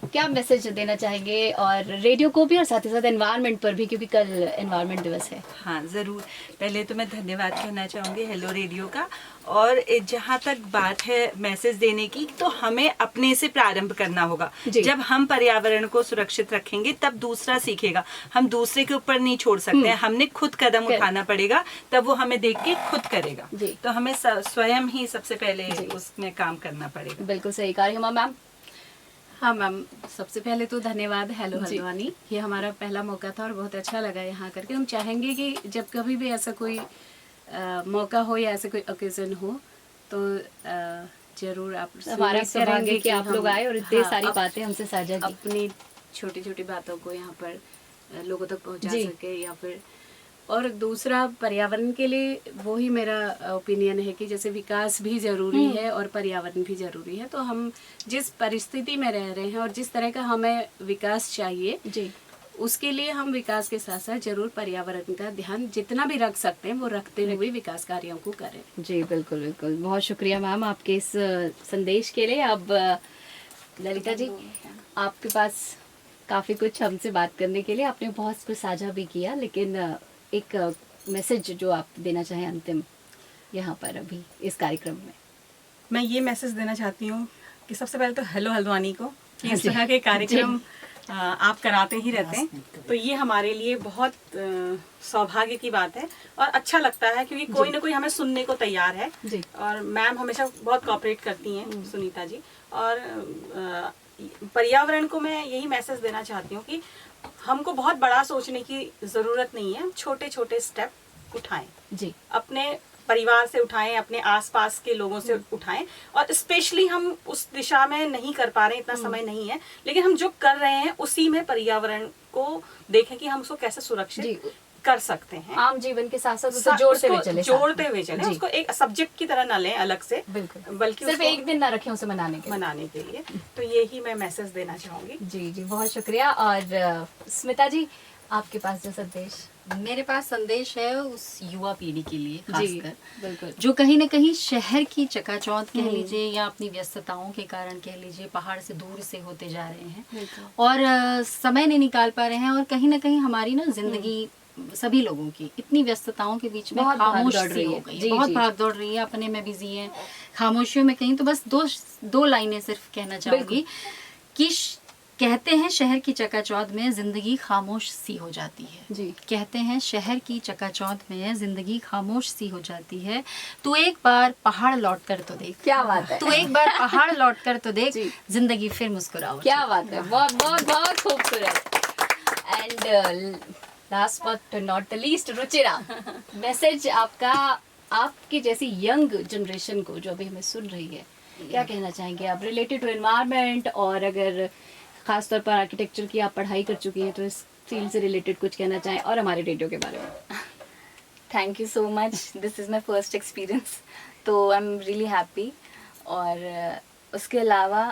क्या मैसेज देना चाहेंगे, और रेडियो को भी और साथ ही साथ एनवायरनमेंट पर भी, क्योंकि कल एनवायरनमेंट दिवस है। हाँ ज़रूर, पहले तो मैं धन्यवाद कहना चाहूँगी हेलो रेडियो का। और जहाँ तक बात है मैसेज देने की, तो हमें अपने से प्रारंभ करना होगा। जब हम पर्यावरण को सुरक्षित रखेंगे तब दूसरा सीखेगा, हम दूसरे के ऊपर नहीं छोड़ सकते हैं, हमने खुद कदम उठाना पड़ेगा, तब वो हमें देख के खुद करेगा। तो हमें स्वयं ही सबसे पहले उसमें काम करना पड़ेगा। बिल्कुल सही कहा हुमा मैम। हाँ मैम, सबसे पहले तो धन्यवाद हेलो हल्द्वानी, ये हमारा पहला मौका था और बहुत अच्छा लगा यहाँ करके। हम चाहेंगे कि जब कभी भी ऐसा कोई मौका हो या ऐसे कोई ओकेजन हो तो जरूर आप हमारा सौभाग्य कि आप लोग आए और इतनी हाँ, सारी बातें हमसे साझा की, अपनी छोटी छोटी बातों को यहाँ पर लोगों तक पहुँचा सके। या फिर और दूसरा, पर्यावरण के लिए वही मेरा ओपिनियन है कि जैसे विकास भी ज़रूरी है और पर्यावरण भी ज़रूरी है। तो हम जिस परिस्थिति में रह रहे हैं और जिस तरह का हमें विकास चाहिए जी, उसके लिए हम विकास के साथ साथ जरूर पर्यावरण का ध्यान जितना भी रख सकते हैं वो रखते हुए विकास कार्यों को करें। जी बिल्कुल बिल्कुल। बहुत शुक्रिया मैम आपके इस संदेश के लिए। अब ललिता जी, आपके पास काफ़ी कुछ हमसे बात करने के लिए, आपने बहुत कुछ साझा भी किया, लेकिन एक मैसेज जो आप देना चाहें अंतिम यहाँ पर अभी इस कार्यक्रम में। मैं ये मैसेज देना चाहती हूँ कि सबसे पहले तो हेलो हल्द्वानी को, कि इस तरह के कार्यक्रम आप कराते ही रहते हैं, तो ये हमारे लिए बहुत सौभाग्य की बात है और अच्छा लगता है, क्योंकि कोई ना कोई हमें सुनने को तैयार है। और मैम हमेशा बहुत कोऑपरेट करती हैं, सुनीता जी। और पर्यावरण को मैं यही मैसेज देना चाहती हूँ कि हमको बहुत बड़ा सोचने की ज़रूरत नहीं है, छोटे छोटे स्टेप उठाएं जी, अपने परिवार से उठाएं, अपने आसपास के लोगों से उठाएं। और स्पेशली हम उस दिशा में नहीं कर पा रहे हैं, इतना समय नहीं है, लेकिन हम जो कर रहे हैं उसी में पर्यावरण को देखें कि हम उसको कैसे सुरक्षित कर सकते हैं। आम जीवन के साथ साथ उसे जोड़ते हुए चले, उसको एक सब्जेक्ट की तरह ना लें अलग से, बल्कि सिर्फ एक दिन ना रखें उसे मनाने के लिए। तो यही मैं मैसेज देना चाहूंगी। जी जी, बहुत शुक्रिया। और स्मिता जी, आपके पास जो संदेश? मेरे पास संदेश है उस युवा पीढ़ी के लिए खासकर, बिल्कुल, जो कहीं ना कहीं शहर की चकाचौंध कह लीजिए या अपनी व्यस्तताओं के कारण कह लीजिए पहाड़ से दूर से होते जा रहे हैं और समय नहीं निकाल पा रहे हैं, और कहीं ना कहीं हमारी ना जिंदगी सभी लोगों की इतनी व्यस्तताओं के बीच में खामोश सी हो गई है, बहुत भाग दौड़ रही है, अपने में बिजी है, खामोशियों में कहीं। तो बस दो लाइनें सिर्फ कहना चाहूंगी कि कहते हैं शहर की चकाचौंध में जिंदगी खामोश सी हो जाती है। जी, कहते हैं शहर की चकाचौंध में जिंदगी खामोश सी हो जाती है। तू एक बार पहाड़ लौट कर तो देख। क्या बात है। तू एक बार पहाड़ लौट कर तो देख, जिंदगी फिर मुस्कुराओ। क्या बात है, बहुत बहुत बहुत खूबसूरत। And last but not the least, Ruchira, message आपका आपकी जैसी यंग जनरेशन को जो अभी हमें सुन रही है, क्या कहना चाहेंगे आप रिलेटेड टू एनवायरनमेंट? और अगर खासतौर पर आर्किटेक्चर की आप पढ़ाई कर चुकी हैं तो इस फील्ड से रिलेटेड कुछ कहना चाहें, और हमारे रेडियो के बारे में। Thank you so much, this is my first experience, तो आई एम रियली हैप्पी। और उसके अलावा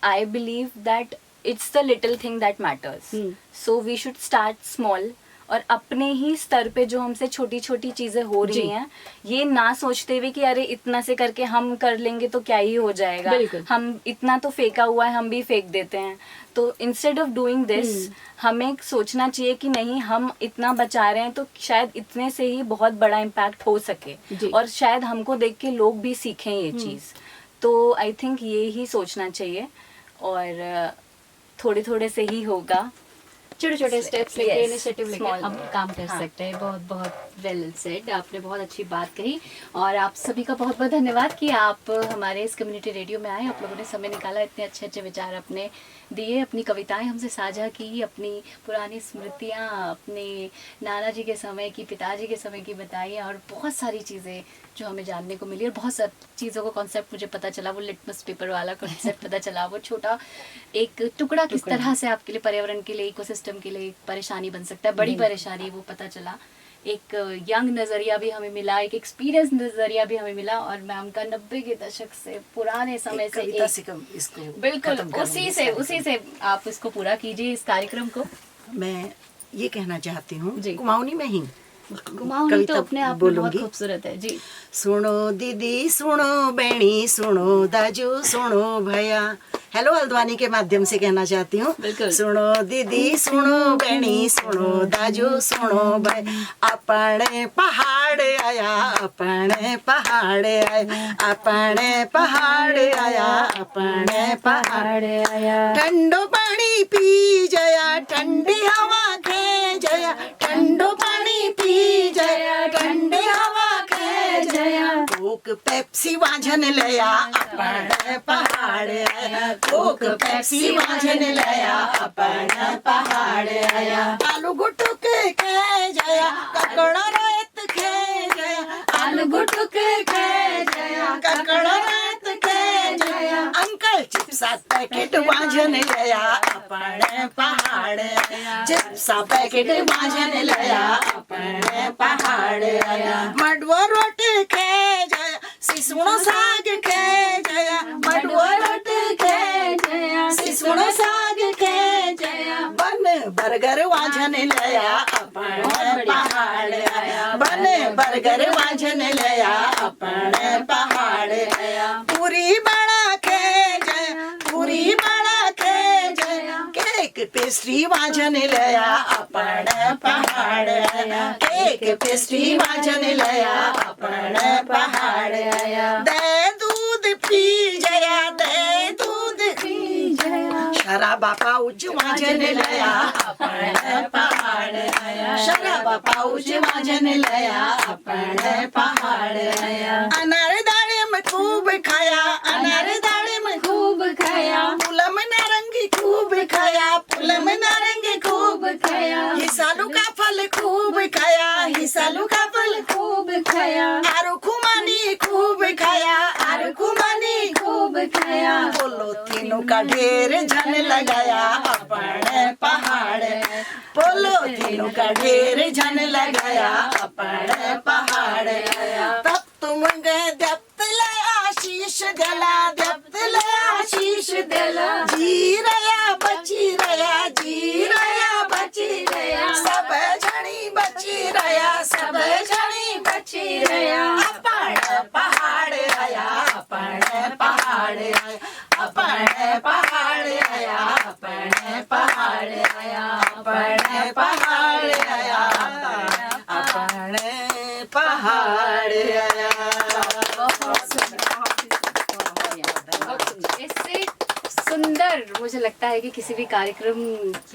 I believe that it's the little thing that matters. So we should start small. और अपने ही स्तर पे जो हमसे छोटी छोटी चीजें हो रही हैं, ये ना सोचते हुए कि अरे इतना से करके हम कर लेंगे तो क्या ही हो जाएगा, हम इतना तो फेंका हुआ है हम भी फेंक देते हैं. तो इंस्टेड ऑफ डूइंग दिस हमें सोचना चाहिए कि नहीं, हम इतना बचा रहे हैं तो शायद इतने से ही बहुत बड़ा इम्पैक्ट हो सके और शायद हमको देख के लोग भी सीखें ये चीज़. तो आई थिंक ये ही सोचना चाहिए और थोड़े थोड़े से ही होगा. छोटे छोटे स्टेप्स लेके, Yes, इनिशिएटिव लेके small. हम काम कर सकते हैं. बहुत बहुत वेल सेड, आपने बहुत अच्छी बात कही. और आप सभी का बहुत बहुत धन्यवाद कि आप हमारे इस कम्युनिटी रेडियो में आए. आप लोगों ने समय निकाला, इतने अच्छे अच्छे विचार अपने दिए, अपनी कविताएं हमसे साझा की, अपनी पुरानी स्मृतियां अपने नाना जी के समय की, पिताजी के समय की बताई, और बहुत सारी चीज़ें जो हमें जानने को मिली. और बहुत सारी चीज़ों का कॉन्सेप्ट मुझे पता चला, वो लिटमस पेपर वाला कॉन्सेप्ट पता चला, वो छोटा एक टुकड़ा किस तरह से आपके लिए, पर्यावरण के लिए, इकोसिस्टम के लिए परेशानी बन सकता है, बड़ी परेशानी, वो पता चला. एक यंग नज़रिया भी हमें मिला, एक एक्सपीरियंस नज़रिया भी हमें मिला. और मैम का 90 के दशक से, पुराने समय से, इसको बिल्कुल खत्म करने उसी से आप इसको पूरा कीजिए, इस कार्यक्रम को. मैं ये कहना चाहती हूँ, जी. कुमाऊनी में ही कुमाऊनी तो कविता अपने आप में बहुत बोलूंगी. खूबसूरत है जी. सुनो दीदी, सुनो बहनी, सुनो दाजू, सुनो भैया. हेलो हल्द्वानी के माध्यम से कहना चाहती हूँ. बिल्कुल. सुनो दीदी, सुनो बहनी, सुनो दाजू, सुनो भाई. अपने पहाड़ आया, अपने पहाड़ आया, अपने पहाड़ आया, अपने पहाड़ आया. ठंडो पानी पी जया, ठंडी हवा खे जया, ठंडो पानी पी जया, ठंडी हवा खे जया. कोक पेप्सी वाझन लया, अपने पहाड़ आया. कोक पेप्सी वाझन लया, अपने पहाड़ आया. आलू गुटुक खे जया, ककड़ा रोएत खे जया, आलू गुटुक खे जया, ककड़ा रोएत खे जया. अंकल चिप्सा पैकेट वाझन लया, अपने पहाड़ आया. चिप्सा पैकेट वाझन लया, अपने पहाड़ आया. मडवो रोटी खे जया, सिसुणो साग खे जया, मडवो रोटी खे जया, सिसुणो साग खे जया. बन बर्गर वाझन लया, अपने पहाड़ आया. बन बर्गर वाझन लया, अपने पहाड़ आया. पूरी बड़ा खे जया, पूरी बड़ा खे जया. केक पेस्ट्री वाझन लया, अपने पहाड़ आया. केक पेस्ट्री वाझन लया, अपने पहाड़ आया. दे दूध पी जया, दे दूध पी जया. शराबा पाउच वाझन लया, अपने पहाड़ आया. शराबा पाउच वाझन लया, अपने पहाड़ आया. अनार दाढ़े में खूब खाया, अनार दाढ़े में खूब खाया. पुलम नारंगी खूब खाया, पुलम नारंगी खूब खाया. हिसालू का फल खूब खाया, हिसालू का फल खूब खाया. आरू खुमानी खूब खाया, आरू खुमानी खूब खाया. बोलो तीनों का ढेर झन लगाया, अपने पहाड़. बोलो तीनों का ढेर झन लगाया, अपने पहाड़. तब तुम गए दप्त ले आशीष दिला, दप्त ले आशीष दिला. जी रया बची रया, जी रया बची रया. सब जनी बची रया, सब जनी बची रया. अपने पहाड़ आया, अपने पहाड़ आया, अपने पहाड़ आया, अपने पहाड़ आया, अपने पहाड़ आया, अपने पहाड़ आया. इससे सुंदर मुझे लगता है कि किसी भी कार्यक्रम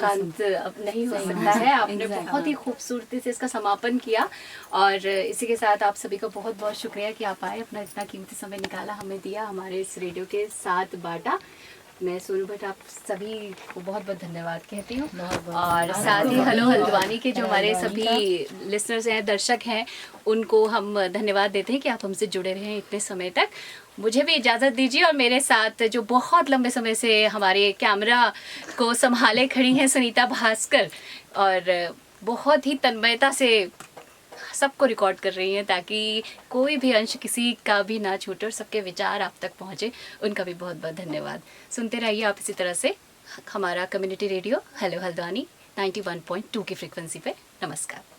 का अंत अब नहीं हो सकता है. आपने बहुत ही खूबसूरती से इसका समापन किया. और इसी के साथ आप सभी का बहुत बहुत शुक्रिया कि आप आए, अपना इतना कीमती समय निकाला, हमें दिया, हमारे इस रेडियो के साथ बांटा. मैं सोनू भट्ट आप सभी को बहुत बहुत धन्यवाद कहती हूँ. और साथ ही हेलो हल्द्वानी के जो हमारे सभी लिसनर्स हैं, दर्शक हैं, उनको हम धन्यवाद देते हैं कि आप हमसे जुड़े रहे इतने समय तक. मुझे भी इजाज़त दीजिए. और मेरे साथ जो बहुत लंबे समय से हमारे कैमरा को संभाले खड़ी हैं सुनीता भास्कर, और बहुत ही तन्मयता से सबको रिकॉर्ड कर रही हैं ताकि कोई भी अंश किसी का भी ना छूटे और सबके विचार आप तक पहुँचे। उनका भी बहुत बहुत धन्यवाद। सुनते रहिए आप इसी तरह से हमारा कम्युनिटी रेडियो हेलो हल्द्वानी 91.2 की फ्रिक्वेंसी पे। नमस्कार।